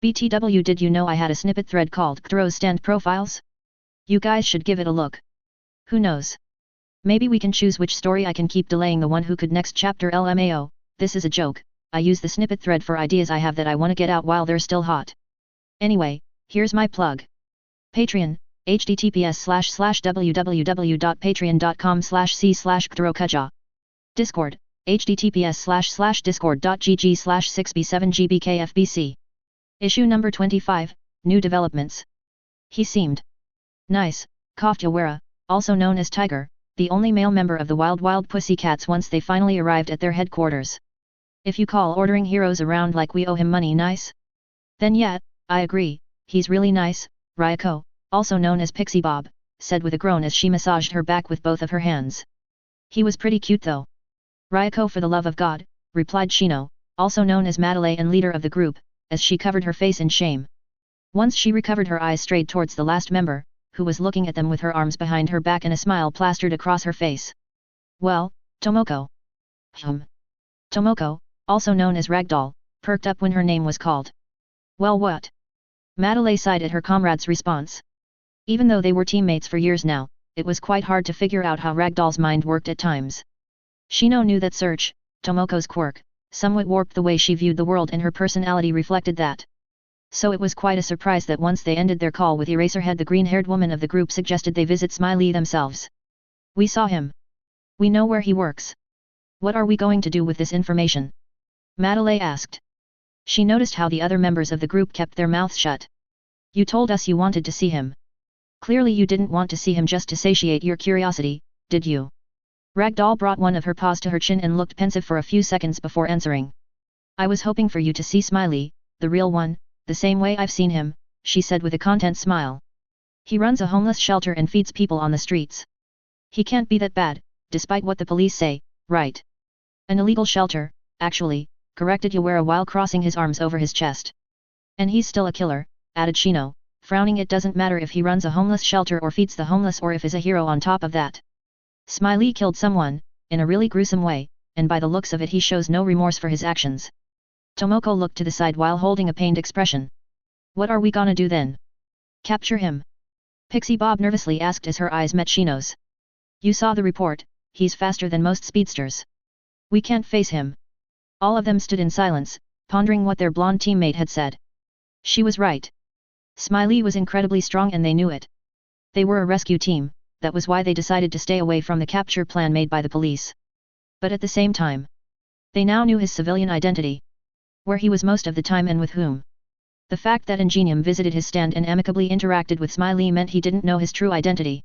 BTW, did you know I had a snippet thread called Qtaro's Stand Profiles? You guys should give it a look. Who knows? Maybe we can choose which story I can keep delaying. The One Who Could next chapter. LMAO, this is a joke. I use the snippet thread for ideas I have that I want to get out while they're still hot. Anyway, here's my plug. Patreon, https://www.patreon.com/c/Qtaro Cujoh. Discord, https://discord.gg/6b7gbkfbc. Issue number 25, New Developments. He seemed nice. Qtaro, also known as Tiger, the only male member of the Wild Pussycats once they finally arrived at their headquarters. If you call ordering heroes around like we owe him money nice? Then yeah, I agree, he's really nice. Ryoko, also known as Pixie Bob, said with a groan as she massaged her back with both of her hands. He was pretty cute though. Ryoko, for the love of God, replied Shino, also known as Madelay and leader of the group, as she covered her face in shame. Once she recovered, her eyes strayed towards the last member, who was looking at them with her arms behind her back and a smile plastered across her face. Well, Tomoko. Tomoko, also known as Ragdoll, perked up when her name was called. Well, what? Madelay sighed at her comrade's response. Even though they were teammates for years now, it was quite hard to figure out how Ragdoll's mind worked at times. Shino knew that Search, Tomoko's quirk, somewhat warped the way she viewed the world, and her personality reflected that. So it was quite a surprise that once they ended their call with Eraserhead, the green-haired woman of the group suggested they visit Smiley themselves. We saw him. We know where he works. What are we going to do with this information? Madelay asked. She noticed how the other members of the group kept their mouths shut. You told us you wanted to see him. Clearly you didn't want to see him just to satiate your curiosity, did you? Ragdoll brought one of her paws to her chin and looked pensive for a few seconds before answering. I was hoping for you to see Smiley, the real one, the same way I've seen him, she said with a content smile. He runs a homeless shelter and feeds people on the streets. He can't be that bad, despite what the police say, right? An illegal shelter, actually, corrected Qtaro while crossing his arms over his chest. And he's still a killer, added Shino, frowning. It doesn't matter if he runs a homeless shelter or feeds the homeless or if is a hero on top of that. Smiley killed someone, in a really gruesome way, and by the looks of it he shows no remorse for his actions. Tomoko looked to the side while holding a pained expression. What are we gonna do then? Capture him? Pixie Bob nervously asked as her eyes met Shino's. You saw the report, he's faster than most speedsters. We can't face him. All of them stood in silence, pondering what their blonde teammate had said. She was right. Smiley was incredibly strong and they knew it. They were a rescue team, that was why they decided to stay away from the capture plan made by the police. But at the same time, they now knew his civilian identity. Where he was most of the time and with whom. The fact that Ingenium visited his stand and amicably interacted with Smiley meant he didn't know his true identity.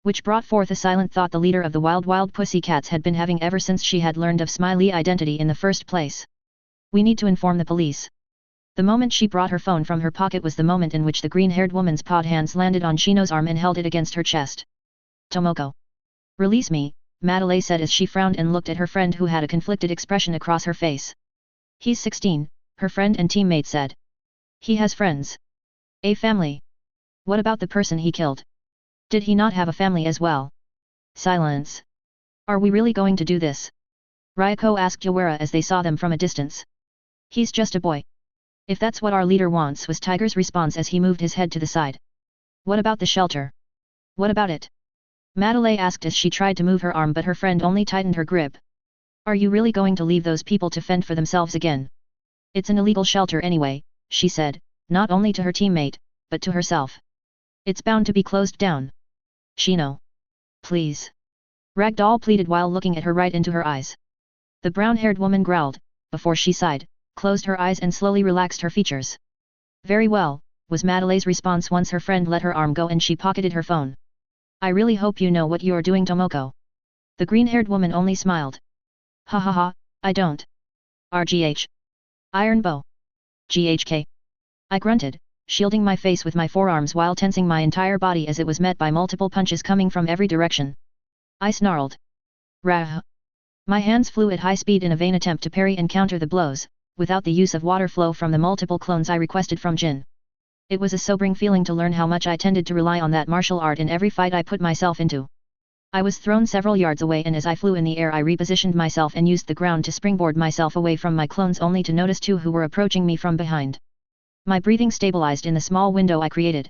Which brought forth a silent thought the leader of the Wild Pussycats had been having ever since she had learned of Smiley's identity in the first place. We need to inform the police. The moment she brought her phone from her pocket was the moment in which the green-haired woman's pawed hands landed on Shino's arm and held it against her chest. Tomoko. Release me, Madelay said as she frowned and looked at her friend who had a conflicted expression across her face. He's 16, her friend and teammate said. He has friends. A family. What about the person he killed? Did he not have a family as well? Silence. Are we really going to do this? Ryoko asked Qtaro as they saw them from a distance. He's just a boy. If that's what our leader wants, was Tiger's response as he moved his head to the side. What about the shelter? What about it? Madelay asked as she tried to move her arm but her friend only tightened her grip. Are you really going to leave those people to fend for themselves again? It's an illegal shelter anyway, she said, not only to her teammate, but to herself. It's bound to be closed down. Shino. Please. Ragdoll pleaded while looking at her right into her eyes. The brown-haired woman growled, before she sighed, closed her eyes and slowly relaxed her features. Very well, was Madelay's response once her friend let her arm go and she pocketed her phone. I really hope you know what you're doing, Tomoko. The green-haired woman only smiled. Ha ha ha, I don't. RGH. Iron bow. GHK. I grunted, shielding my face with my forearms while tensing my entire body as it was met by multiple punches coming from every direction. I snarled. Rah. My hands flew at high speed in a vain attempt to parry and counter the blows, without the use of water flow from the multiple clones I requested from Jin. It was a sobering feeling to learn how much I tended to rely on that martial art in every fight I put myself into. I was thrown several yards away and as I flew in the air I repositioned myself and used the ground to springboard myself away from my clones only to notice two who were approaching me from behind. My breathing stabilized in the small window I created.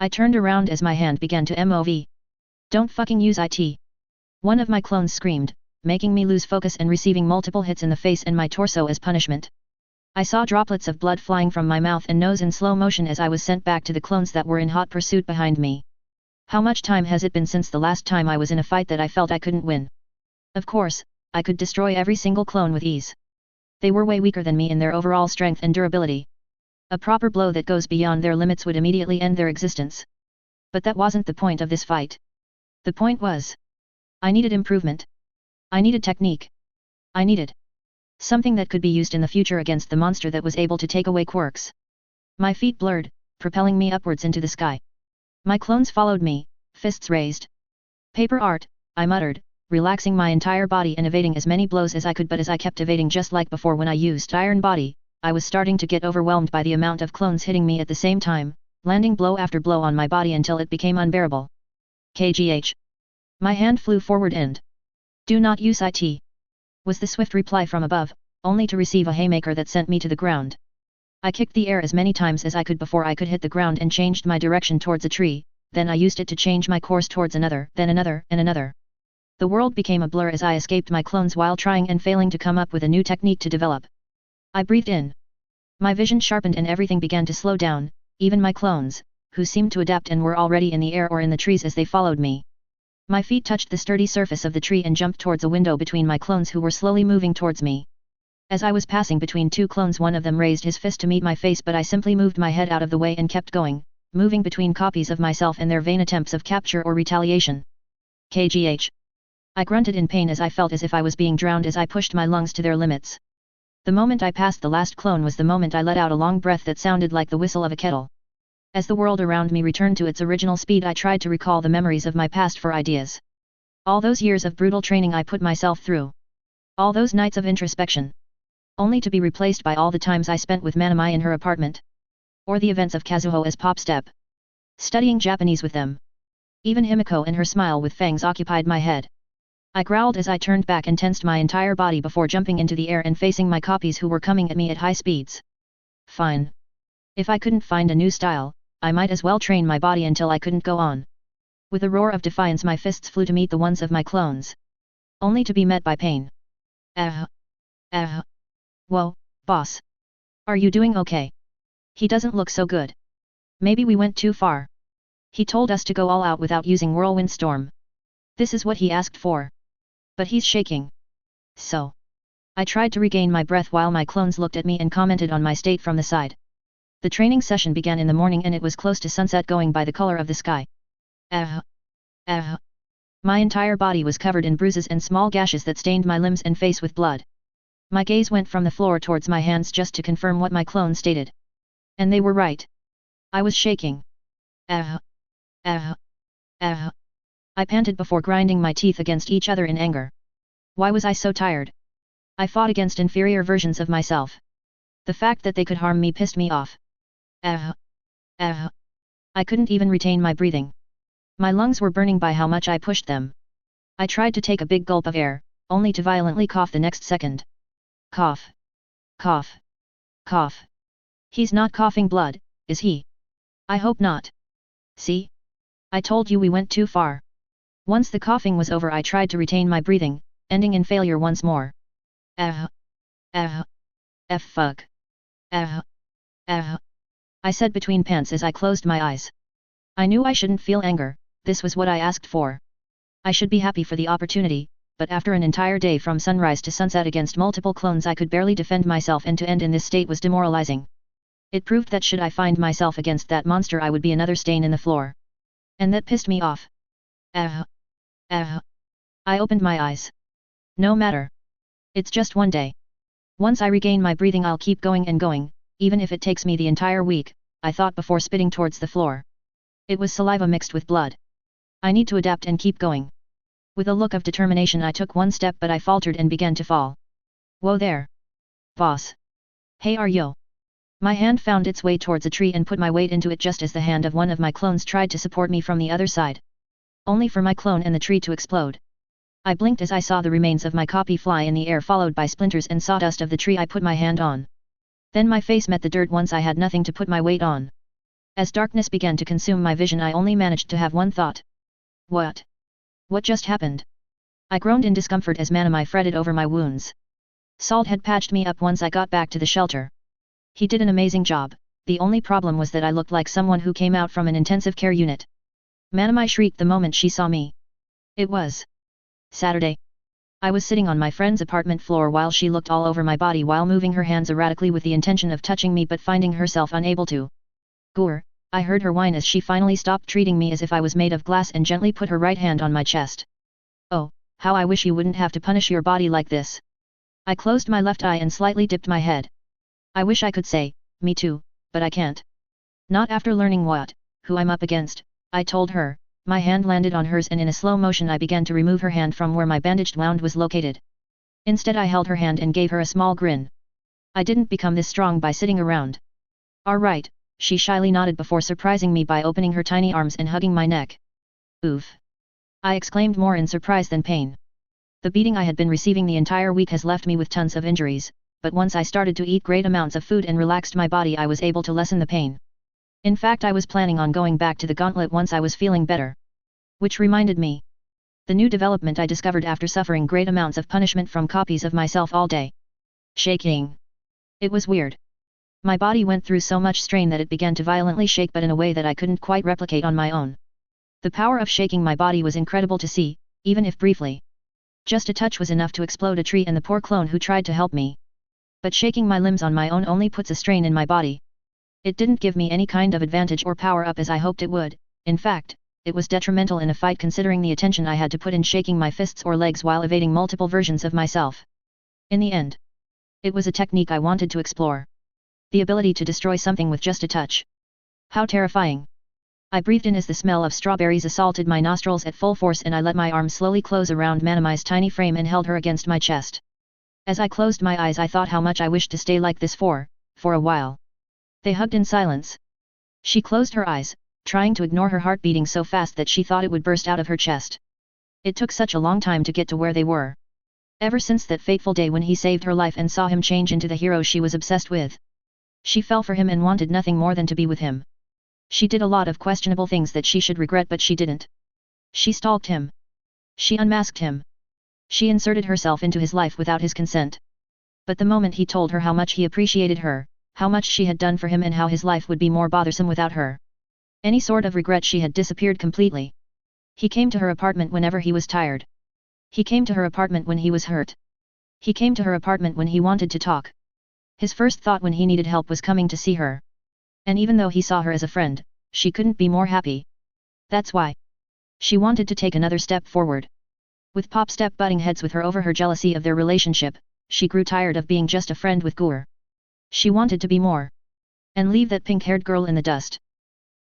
I turned around as my hand began to move. Don't fucking use it. One of my clones screamed, making me lose focus and receiving multiple hits in the face and my torso as punishment. I saw droplets of blood flying from my mouth and nose in slow motion as I was sent back to the clones that were in hot pursuit behind me. How much time has it been since the last time I was in a fight that I felt I couldn't win? Of course, I could destroy every single clone with ease. They were way weaker than me in their overall strength and durability. A proper blow that goes beyond their limits would immediately end their existence. But that wasn't the point of this fight. The point was, I needed improvement. I needed technique. I needed something that could be used in the future against the monster that was able to take away quirks. My feet blurred, propelling me upwards into the sky. My clones followed me, fists raised. Paper art, I muttered, relaxing my entire body and evading as many blows as I could, but as I kept evading just like before when I used Iron Body, I was starting to get overwhelmed by the amount of clones hitting me at the same time, landing blow after blow on my body until it became unbearable. KGH. My hand flew forward and do not use it. Was the swift reply from above, only to receive a haymaker that sent me to the ground. I kicked the air as many times as I could before I could hit the ground and changed my direction towards a tree, then I used it to change my course towards another, then another, and another. The world became a blur as I escaped my clones while trying and failing to come up with a new technique to develop. I breathed in. My vision sharpened and everything began to slow down, even my clones, who seemed to adapt and were already in the air or in the trees as they followed me. My feet touched the sturdy surface of the tree and jumped towards a window between my clones who were slowly moving towards me. As I was passing between two clones, one of them raised his fist to meet my face, but I simply moved my head out of the way and kept going, moving between copies of myself and their vain attempts of capture or retaliation. KGH. I grunted in pain as I felt as if I was being drowned as I pushed my lungs to their limits. The moment I passed the last clone was the moment I let out a long breath that sounded like the whistle of a kettle. As the world around me returned to its original speed, I tried to recall the memories of my past for ideas. All those years of brutal training I put myself through. All those nights of introspection. Only to be replaced by all the times I spent with Manami in her apartment. Or the events of Kazuho as Pop Step. Studying Japanese with them. Even Himiko and her smile with fangs occupied my head. I growled as I turned back and tensed my entire body before jumping into the air and facing my copies who were coming at me at high speeds. Fine. If I couldn't find a new style, I might as well train my body until I couldn't go on. With a roar of defiance, my fists flew to meet the ones of my clones. Only to be met by pain. Whoa, boss. Are you doing okay? He doesn't look so good. Maybe we went too far. He told us to go all out without using whirlwind storm. This is what he asked for. But he's shaking. So. I tried to regain my breath while my clones looked at me and commented on my state from the side. The training session began in the morning and it was close to sunset, going by the color of the sky. My entire body was covered in bruises and small gashes that stained my limbs and face with blood. My gaze went from the floor towards my hands just to confirm what my clone stated. And they were right. I was shaking. I panted before grinding my teeth against each other in anger. Why was I so tired? I fought against inferior versions of myself. The fact that they could harm me pissed me off. I couldn't even retain my breathing. My lungs were burning by how much I pushed them. I tried to take a big gulp of air, only to violently cough the next second. Cough. Cough. Cough. He's not coughing blood, is he? I hope not. See? I told you we went too far. Once the coughing was over, I tried to retain my breathing, ending in failure once more. Fuck. I said between pants as I closed my eyes. I knew I shouldn't feel anger, this was what I asked for. I should be happy for the opportunity, but after an entire day from sunrise to sunset against multiple clones, I could barely defend myself, and to end in this state was demoralizing. It proved that should I find myself against that monster, I would be another stain in the floor. And that pissed me off. I opened my eyes. No matter. It's just one day. Once I regain my breathing, I'll keep going and going, even if it takes me the entire week, I thought before spitting towards the floor. It was saliva mixed with blood. I need to adapt and keep going. With a look of determination, I took one step, but I faltered and began to fall. Whoa there. Boss. Hey, are yo? My hand found its way towards a tree and put my weight into it just as the hand of one of my clones tried to support me from the other side. Only for my clone and the tree to explode. I blinked as I saw the remains of my copy fly in the air, followed by splinters and sawdust of the tree I put my hand on. Then my face met the dirt once I had nothing to put my weight on. As darkness began to consume my vision, I only managed to have one thought. What? What just happened? I groaned in discomfort as Manami fretted over my wounds. Salt had patched me up once I got back to the shelter. He did an amazing job, the only problem was that I looked like someone who came out from an intensive care unit. Manami shrieked the moment she saw me. It was Saturday. I was sitting on my friend's apartment floor while she looked all over my body while moving her hands erratically with the intention of touching me, but finding herself unable to. Goor, I heard her whine as she finally stopped treating me as if I was made of glass and gently put her right hand on my chest. Oh, how I wish you wouldn't have to punish your body like this. I closed my left eye and slightly dipped my head. I wish I could say, me too, but I can't. Not after learning who I'm up against, I told her. My hand landed on hers and in a slow motion I began to remove her hand from where my bandaged wound was located. Instead I held her hand and gave her a small grin. I didn't become this strong by sitting around. Alright, she shyly nodded before surprising me by opening her tiny arms and hugging my neck. Oof. I exclaimed more in surprise than pain. The beating I had been receiving the entire week has left me with tons of injuries, but once I started to eat great amounts of food and relaxed my body, I was able to lessen the pain. In fact, I was planning on going back to the gauntlet once I was feeling better. Which reminded me. The new development I discovered after suffering great amounts of punishment from copies of myself all day. Shaking. It was weird. My body went through so much strain that it began to violently shake, but in a way that I couldn't quite replicate on my own. The power of shaking my body was incredible to see, even if briefly. Just a touch was enough to explode a tree and the poor clone who tried to help me. But shaking my limbs on my own only puts a strain in my body. It didn't give me any kind of advantage or power up as I hoped it would. In fact, it was detrimental in a fight considering the attention I had to put in shaking my fists or legs while evading multiple versions of myself. In the end, it was a technique I wanted to explore. The ability to destroy something with just a touch. How terrifying. I breathed in as the smell of strawberries assaulted my nostrils at full force and I let my arm slowly close around Manami's tiny frame and held her against my chest. As I closed my eyes I thought how much I wished to stay like this for a while. They hugged in silence. She closed her eyes, trying to ignore her heart beating so fast that she thought it would burst out of her chest. It took such a long time to get to where they were. Ever since that fateful day when he saved her life and saw him change into the hero she was obsessed with. She fell for him and wanted nothing more than to be with him. She did a lot of questionable things that she should regret but she didn't. She stalked him. She unmasked him. She inserted herself into his life without his consent. But the moment he told her how much he appreciated her, how much she had done for him and how his life would be more bothersome without her. Any sort of regret she had disappeared completely. He came to her apartment whenever he was tired. He came to her apartment when he was hurt. He came to her apartment when he wanted to talk. His first thought when he needed help was coming to see her. And even though he saw her as a friend, she couldn't be more happy. That's why. She wanted to take another step forward. With Pop Step butting heads with her over her jealousy of their relationship, she grew tired of being just a friend with Gur. She wanted to be more. And leave that pink-haired girl in the dust.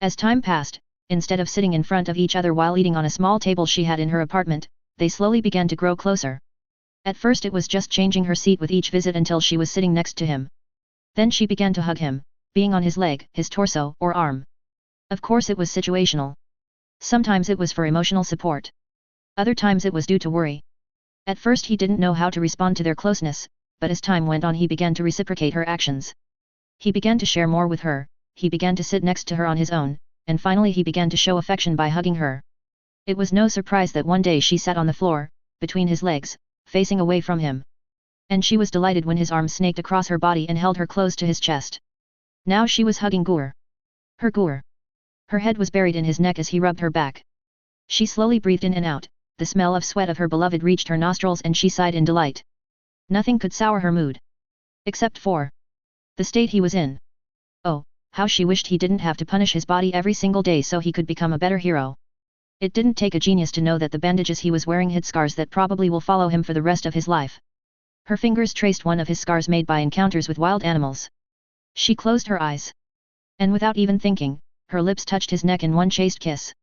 As time passed, instead of sitting in front of each other while eating on a small table she had in her apartment, they slowly began to grow closer. At first it was just changing her seat with each visit until she was sitting next to him. Then she began to hug him, being on his leg, his torso, or arm. Of course it was situational. Sometimes it was for emotional support. Other times it was due to worry. At first he didn't know how to respond to their closeness, but as time went on he began to reciprocate her actions. He began to share more with her, he began to sit next to her on his own, and finally he began to show affection by hugging her. It was no surprise that one day she sat on the floor, between his legs, facing away from him. And she was delighted when his arms snaked across her body and held her close to his chest. Now she was hugging Gur. Her Gur. Her head was buried in his neck as he rubbed her back. She slowly breathed in and out, the smell of sweat of her beloved reached her nostrils and she sighed in delight. Nothing could sour her mood. Except for the state he was in. Oh, how she wished he didn't have to punish his body every single day so he could become a better hero. It didn't take a genius to know that the bandages he was wearing hid scars that probably will follow him for the rest of his life. Her fingers traced one of his scars made by encounters with wild animals. She closed her eyes. And without even thinking, her lips touched his neck in one chaste kiss.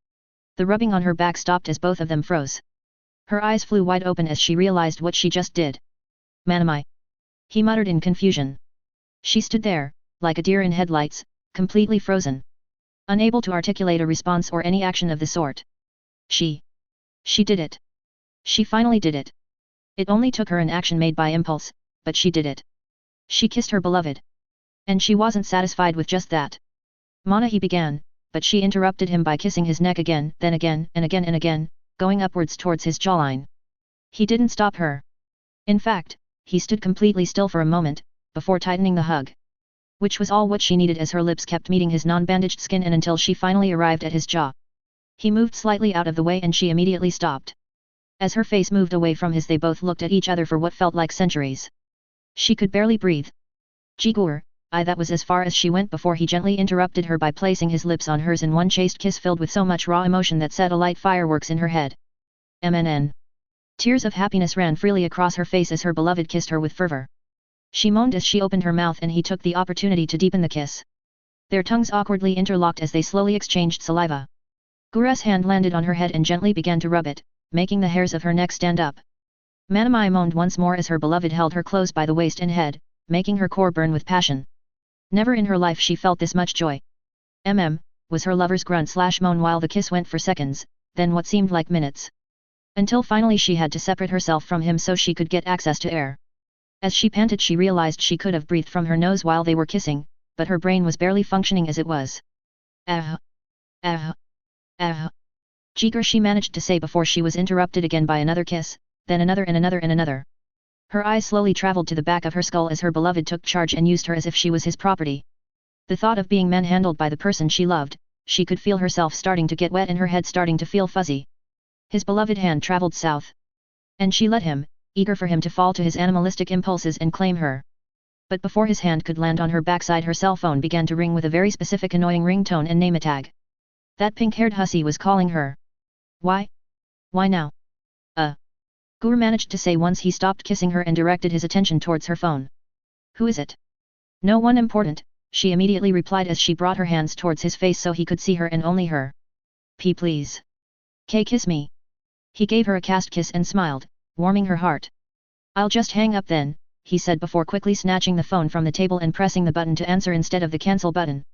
The rubbing on her back stopped as both of them froze. Her eyes flew wide open as she realized what she just did. Manami. He muttered in confusion. She stood there, like a deer in headlights, completely frozen. Unable to articulate a response or any action of the sort. She did it. She finally did it. It only took her an action made by impulse, but she did it. She kissed her beloved. And she wasn't satisfied with just that. Mana, he began, but she interrupted him by kissing his neck again, then again, and again and again, going upwards towards his jawline. He didn't stop her. In fact, he stood completely still for a moment, before tightening the hug. Which was all what she needed as her lips kept meeting his non-bandaged skin and until she finally arrived at his jaw. He moved slightly out of the way and she immediately stopped. As her face moved away from his they both looked at each other for what felt like centuries. She could barely breathe. Jigur, that was as far as she went before he gently interrupted her by placing his lips on hers in one chaste kiss filled with so much raw emotion that set alight fireworks in her head. MNN. Tears of happiness ran freely across her face as her beloved kissed her with fervor. She moaned as she opened her mouth and he took the opportunity to deepen the kiss. Their tongues awkwardly interlocked as they slowly exchanged saliva. Gura's hand landed on her head and gently began to rub it, making the hairs of her neck stand up. Manami moaned once more as her beloved held her close by the waist and head, making her core burn with passion. Never in her life she felt this much joy. Was her lover's grunt/moan while the kiss went for seconds, then what seemed like minutes. Until finally she had to separate herself from him so she could get access to air. As she panted she realized she could have breathed from her nose while they were kissing, but her brain was barely functioning as it was. Jigur, she managed to say before she was interrupted again by another kiss, then another and another and another. Her eyes slowly traveled to the back of her skull as her beloved took charge and used her as if she was his property. The thought of being manhandled by the person she loved, she could feel herself starting to get wet and her head starting to feel fuzzy. His beloved hand traveled south. And she let him, eager for him to fall to his animalistic impulses and claim her. But before his hand could land on her backside her cell phone began to ring with a very specific annoying ringtone and name tag. That pink-haired hussy was calling her. Why? Why now? Gur managed to say once he stopped kissing her and directed his attention towards her phone. Who is it? No one important, she immediately replied as she brought her hands towards his face so he could see her and only her. P please. K kiss me. He gave her a cast kiss and smiled, warming her heart. I'll just hang up then, he said before quickly snatching the phone from the table and pressing the button to answer instead of the cancel button.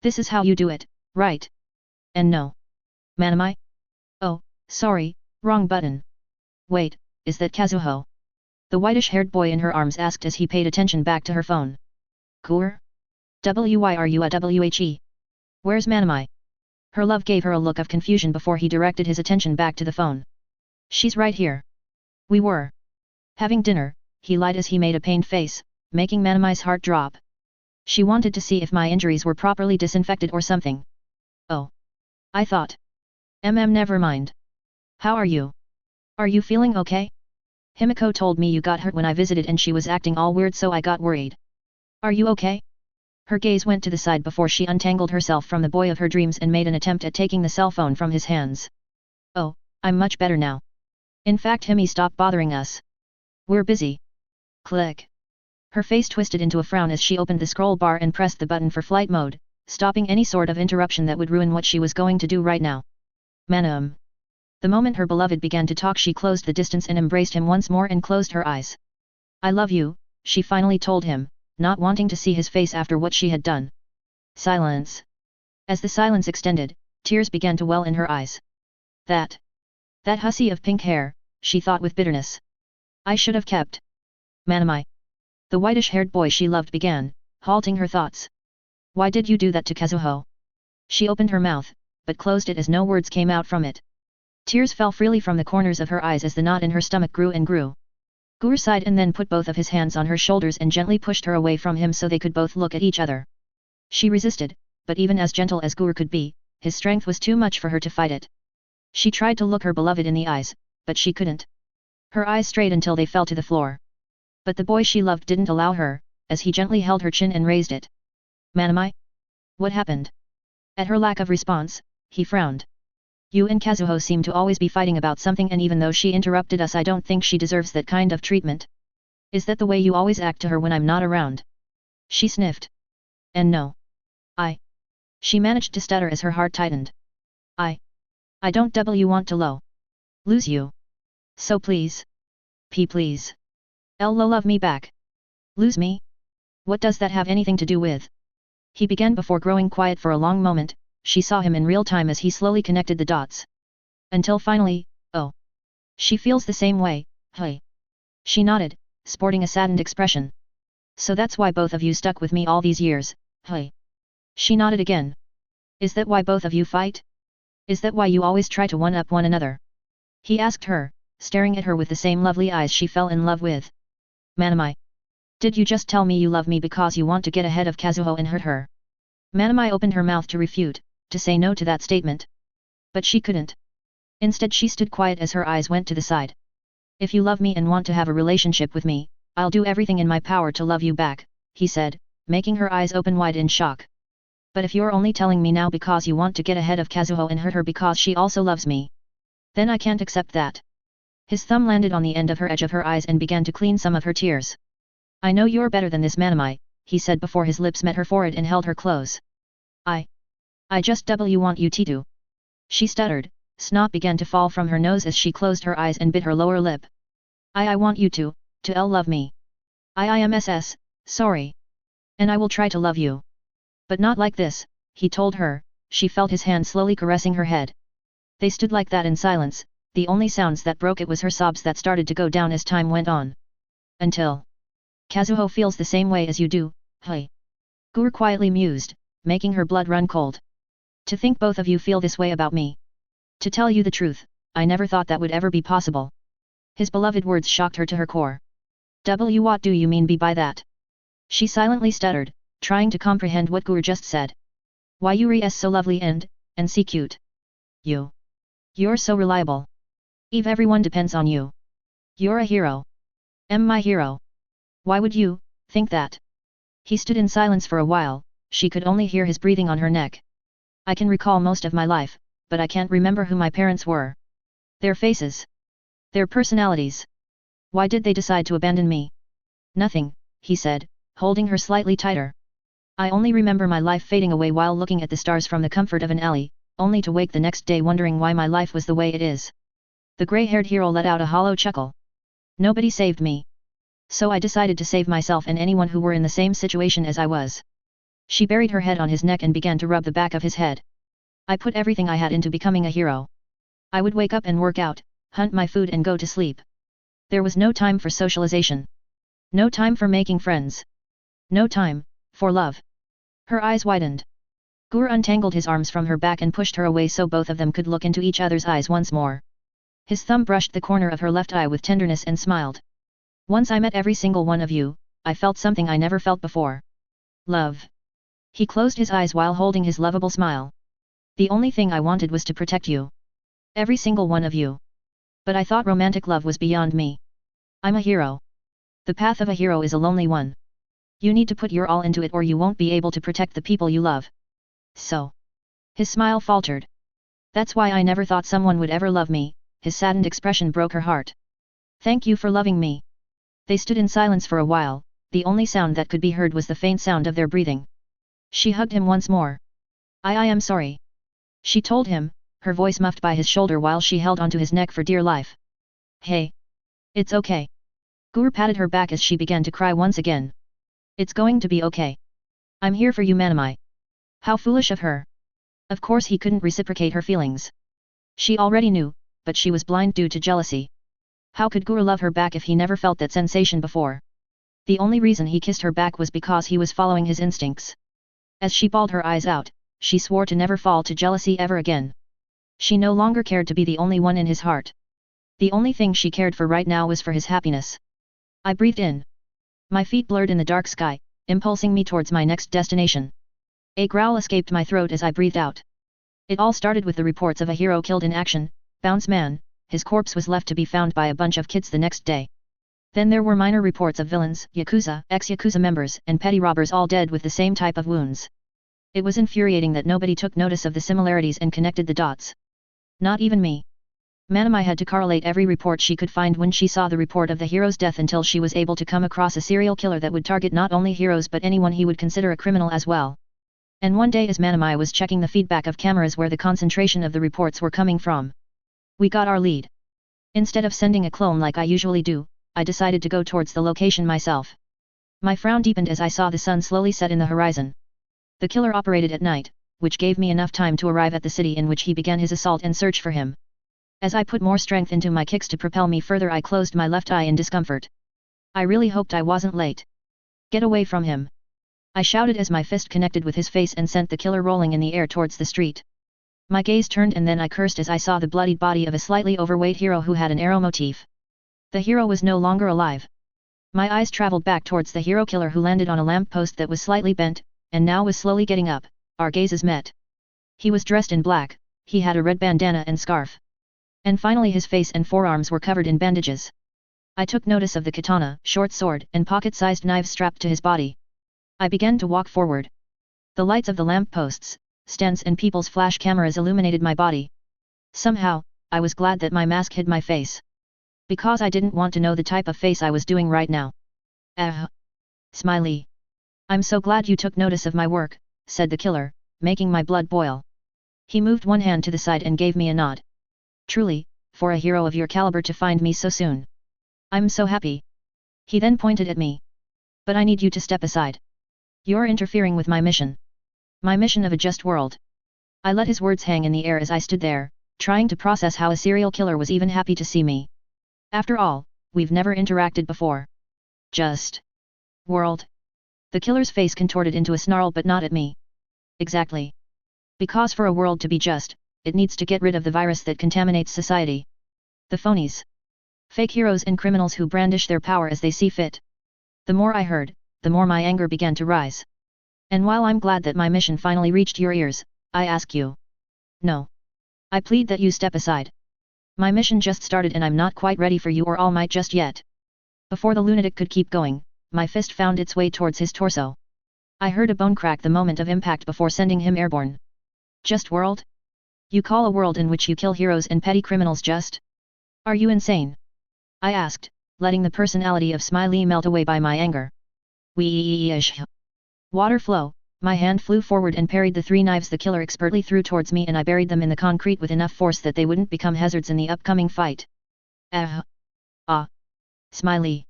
This is how you do it, right? And no. Manamai? Oh, sorry, wrong button. Wait, is that Kazuho? The whitish-haired boy in her arms asked as he paid attention back to her phone. Gur? Why are you a WHE? Where's Manamai? Her love gave her a look of confusion before he directed his attention back to the phone. She's right here. We were having dinner, he lied as he made a pained face, making Manamai's heart drop. She wanted to see if my injuries were properly disinfected or something. Oh. I thought. Never mind. How are you? Are you feeling okay? Himiko told me you got hurt when I visited and she was acting all weird so I got worried. Are you okay? Her gaze went to the side before she untangled herself from the boy of her dreams and made an attempt at taking the cell phone from his hands. Oh, I'm much better now. In fact Himi stopped bothering us. We're busy. Click. Her face twisted into a frown as she opened the scroll bar and pressed the button for flight mode, stopping any sort of interruption that would ruin what she was going to do right now. Manam. The moment her beloved began to talk she closed the distance and embraced him once more and closed her eyes. I love you, she finally told him, not wanting to see his face after what she had done. Silence. As the silence extended, tears began to well in her eyes. That hussy of pink hair, she thought with bitterness. I should have kept. Manamai. The whitish-haired boy she loved began, halting her thoughts. Why did you do that to Kazuho? She opened her mouth, but closed it as no words came out from it. Tears fell freely from the corners of her eyes as the knot in her stomach grew and grew. Gur sighed and then put both of his hands on her shoulders and gently pushed her away from him so they could both look at each other. She resisted, but even as gentle as Gur could be, his strength was too much for her to fight it. She tried to look her beloved in the eyes, but she couldn't. Her eyes strayed until they fell to the floor. But the boy she loved didn't allow her, as he gently held her chin and raised it. Manamai? What happened? At her lack of response, he frowned. You and Kazuho seem to always be fighting about something and even though she interrupted us I don't think she deserves that kind of treatment. Is that the way you always act to her when I'm not around? She sniffed. And no. She managed to stutter as her heart tightened. I don't want to lose you. So please. Please. Love me back. Lose me? What does that have anything to do with? He began before growing quiet for a long moment. She saw him in real time as he slowly connected the dots. Until finally, oh. She feels the same way, hey. She nodded, sporting a saddened expression. So that's why both of you stuck with me all these years, hey. She nodded again. Is that why both of you fight? Is that why you always try to one-up one another? He asked her, staring at her with the same lovely eyes she fell in love with. Manamai. Did you just tell me you love me because you want to get ahead of Kazuho and hurt her? Manamai opened her mouth to refute, to say no to that statement. But she couldn't. Instead she stood quiet as her eyes went to the side. If you love me and want to have a relationship with me, I'll do everything in my power to love you back, he said, making her eyes open wide in shock. But if you're only telling me now because you want to get ahead of Kazuho and hurt her because she also loves me, then I can't accept that. His thumb landed on the end of her edge of her eyes and began to clean some of her tears. I know you're better than this Manamai, he said before his lips met her forehead and held her close. I just want you to. She stuttered, snot began to fall from her nose as she closed her eyes and bit her lower lip. I want you to love me. IMSS, sorry. And I will try to love you. But not like this, he told her. She felt his hand slowly caressing her head. They stood like that in silence, the only sounds that broke it was her sobs that started to go down as time went on. Until Kazuho feels the same way as you do, hey. Gur quietly mused, making her blood run cold. To think both of you feel this way about me. To tell you the truth, I never thought that would ever be possible. His beloved words shocked her to her core. What do you mean by that? She silently stuttered, trying to comprehend what Gur just said. Why you're so lovely and so cute. You're so reliable. Eve, everyone depends on you. You're a hero. My hero. Why would you think that? He stood in silence for a while, she could only hear his breathing on her neck. I can recall most of my life, but I can't remember who my parents were. Their faces. Their personalities. Why did they decide to abandon me? Nothing, he said, holding her slightly tighter. I only remember my life fading away while looking at the stars from the comfort of an alley, only to wake the next day wondering why my life was the way it is. The grey-haired hero let out a hollow chuckle. Nobody saved me. So I decided to save myself and anyone who were in the same situation as I was. She buried her head on his neck and began to rub the back of his head. I put everything I had into becoming a hero. I would wake up and work out, hunt my food and go to sleep. There was no time for socialization. No time for making friends. No time for love. Her eyes widened. Gur untangled his arms from her back and pushed her away so both of them could look into each other's eyes once more. His thumb brushed the corner of her left eye with tenderness and smiled. Once I met every single one of you, I felt something I never felt before. Love. He closed his eyes while holding his lovable smile. The only thing I wanted was to protect you. Every single one of you. But I thought romantic love was beyond me. I'm a hero. The path of a hero is a lonely one. You need to put your all into it or you won't be able to protect the people you love. So. His smile faltered. That's why I never thought someone would ever love me. His saddened expression broke her heart. Thank you for loving me. They stood in silence for a while, the only sound that could be heard was the faint sound of their breathing. She hugged him once more. I am sorry. She told him, her voice muffled by his shoulder while she held onto his neck for dear life. Hey. It's okay. Gur patted her back as she began to cry once again. It's going to be okay. I'm here for you, Manamai. How foolish of her. Of course he couldn't reciprocate her feelings. She already knew, but she was blind due to jealousy. How could Gur love her back if he never felt that sensation before? The only reason he kissed her back was because he was following his instincts. As she bawled her eyes out, she swore to never fall to jealousy ever again. She no longer cared to be the only one in his heart. The only thing she cared for right now was for his happiness. I breathed in. My feet blurred in the dark sky, impulsing me towards my next destination. A growl escaped my throat as I breathed out. It all started with the reports of a hero killed in action, Bounce Man. His corpse was left to be found by a bunch of kids the next day. Then there were minor reports of villains, Yakuza, ex-Yakuza members, and petty robbers all dead with the same type of wounds. It was infuriating that nobody took notice of the similarities and connected the dots. Not even me. Manamai had to correlate every report she could find when she saw the report of the hero's death until she was able to come across a serial killer that would target not only heroes but anyone he would consider a criminal as well. And one day as Manamai was checking the feedback of cameras where the concentration of the reports were coming from, we got our lead. Instead of sending a clone like I usually do, I decided to go towards the location myself. My frown deepened as I saw the sun slowly set in the horizon. The killer operated at night, which gave me enough time to arrive at the city in which he began his assault and search for him. As I put more strength into my kicks to propel me further, I closed my left eye in discomfort. I really hoped I wasn't late. Get away from him. I shouted as my fist connected with his face and sent the killer rolling in the air towards the street. My gaze turned and then I cursed as I saw the bloodied body of a slightly overweight hero who had an arrow motif. The hero was no longer alive. My eyes traveled back towards the hero killer who landed on a lamppost that was slightly bent, and now was slowly getting up. Our gazes met. He was dressed in black, he had a red bandana and scarf. And finally his face and forearms were covered in bandages. I took notice of the katana, short sword, and pocket-sized knives strapped to his body. I began to walk forward. The lights of the lampposts, stands and people's flash cameras illuminated my body. Somehow, I was glad that my mask hid my face. Because I didn't want to know the type of face I was doing right now. Smiley. I'm so glad you took notice of my work, said the killer, making my blood boil. He moved one hand to the side and gave me a nod. Truly, for a hero of your caliber to find me so soon. I'm so happy. He then pointed at me. But I need you to step aside. You're interfering with my mission. My mission of a just world. I let his words hang in the air as I stood there, trying to process how a serial killer was even happy to see me. After all, we've never interacted before. Just world. The killer's face contorted into a snarl, but not at me. Exactly. Because for a world to be just, it needs to get rid of the virus that contaminates society. The phonies. Fake heroes and criminals who brandish their power as they see fit. The more I heard, the more my anger began to rise. And while I'm glad that my mission finally reached your ears, I ask you. No. I plead that you step aside. My mission just started and I'm not quite ready for you or All Might just yet. Before the lunatic could keep going, my fist found its way towards his torso. I heard a bone crack the moment of impact before sending him airborne. Just world? You call a world in which you kill heroes and petty criminals just? Are you insane? I asked, letting the personality of Smiley melt away by my anger. Weeeeeesh. Water flow, my hand flew forward and parried the 3 knives the killer expertly threw towards me, and I buried them in the concrete with enough force that they wouldn't become hazards in the upcoming fight. Ah. Smiley.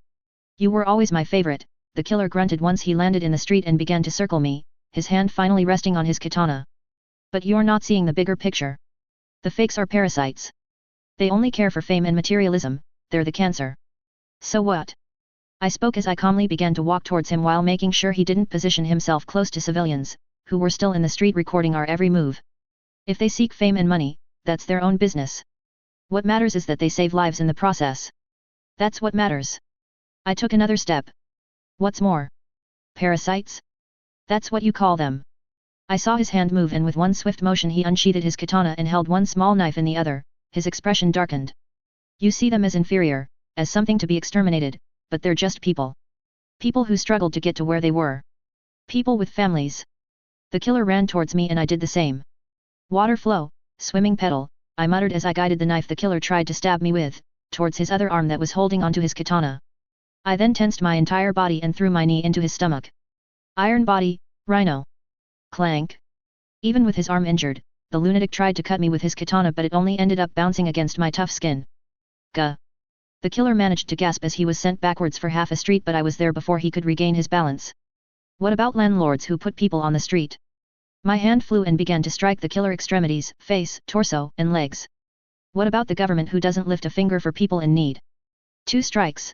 You were always my favorite, the killer grunted once he landed in the street and began to circle me, his hand finally resting on his katana. But you're not seeing the bigger picture. The fakes are parasites. They only care for fame and materialism, they're the cancer. So what? I spoke as I calmly began to walk towards him while making sure he didn't position himself close to civilians, who were still in the street recording our every move. If they seek fame and money, that's their own business. What matters is that they save lives in the process. That's what matters. I took another step. What's more? Parasites? That's what you call them. I saw his hand move, and with one swift motion he unsheathed his katana and held one small knife in the other, his expression darkened. You see them as inferior, as something to be exterminated, but they're just people. People who struggled to get to where they were. People with families. The killer ran towards me and I did the same. Water flow, swimming pedal, I muttered as I guided the knife the killer tried to stab me with, towards his other arm that was holding onto his katana. I then tensed my entire body and threw my knee into his stomach. Iron body, rhino. Clank. Even with his arm injured, the lunatic tried to cut me with his katana, but it only ended up bouncing against my tough skin. Gah. The killer managed to gasp as he was sent backwards for half a street, but I was there before he could regain his balance. What about landlords who put people on the street? My hand flew and began to strike the killer extremities, face, torso, and legs. What about the government who doesn't lift a finger for people in need? 2 strikes.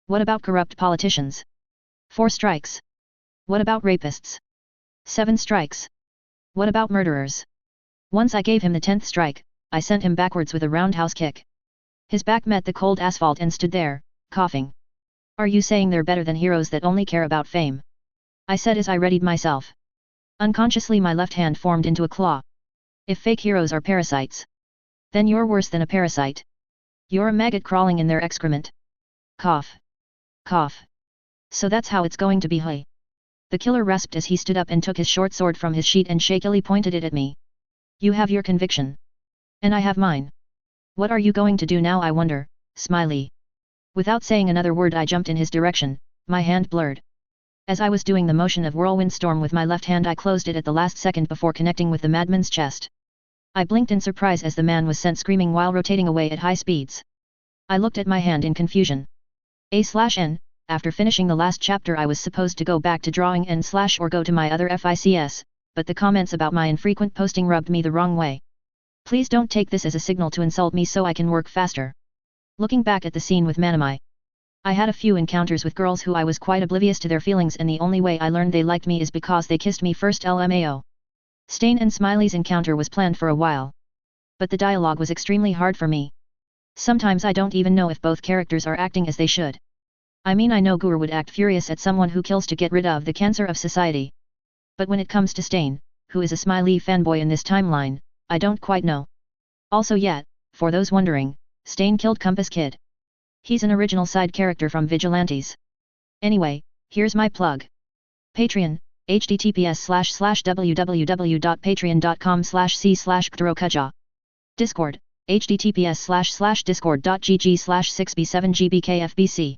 What about corrupt politicians? 4 strikes. What about rapists? 7 strikes. What about murderers? Once I gave him the 10th strike, I sent him backwards with a roundhouse kick. His back met the cold asphalt and stood there, coughing. Are you saying they're better than heroes that only care about fame? I said as I readied myself. Unconsciously my left hand formed into a claw. If fake heroes are parasites, then you're worse than a parasite. You're a maggot crawling in their excrement. Cough. Cough. So that's how it's going to be, hey? The killer rasped as he stood up and took his short sword from his sheath and shakily pointed it at me. You have your conviction. And I have mine. What are you going to do now, I wonder, Smiley? Without saying another word I jumped in his direction, my hand blurred. As I was doing the motion of whirlwind storm with my left hand, I closed it at the last second before connecting with the madman's chest. I blinked in surprise as the man was sent screaming while rotating away at high speeds. I looked at my hand in confusion. A/N, after finishing the last chapter I was supposed to go back to drawing N/ or go to my other FICS, but the comments about my infrequent posting rubbed me the wrong way. Please don't take this as a signal to insult me so I can work faster. Looking back at the scene with Manamai, I had a few encounters with girls who I was quite oblivious to their feelings, and the only way I learned they liked me is because they kissed me first. LMAO. Stain and Smiley's encounter was planned for a while. But the dialogue was extremely hard for me. Sometimes I don't even know if both characters are acting as they should. I mean, I know Gur would act furious at someone who kills to get rid of the cancer of society. But when it comes to Stain, who is a Smiley fanboy in this timeline, I don't quite know. Also yet, for those wondering, Stain killed Compass Kid. He's an original side character from Vigilantes. Anyway, here's my plug. Patreon, https://www.patreon.com/c/ Qtaro Cujoh. Discord, https://discord.gg/6b7gbkfbc.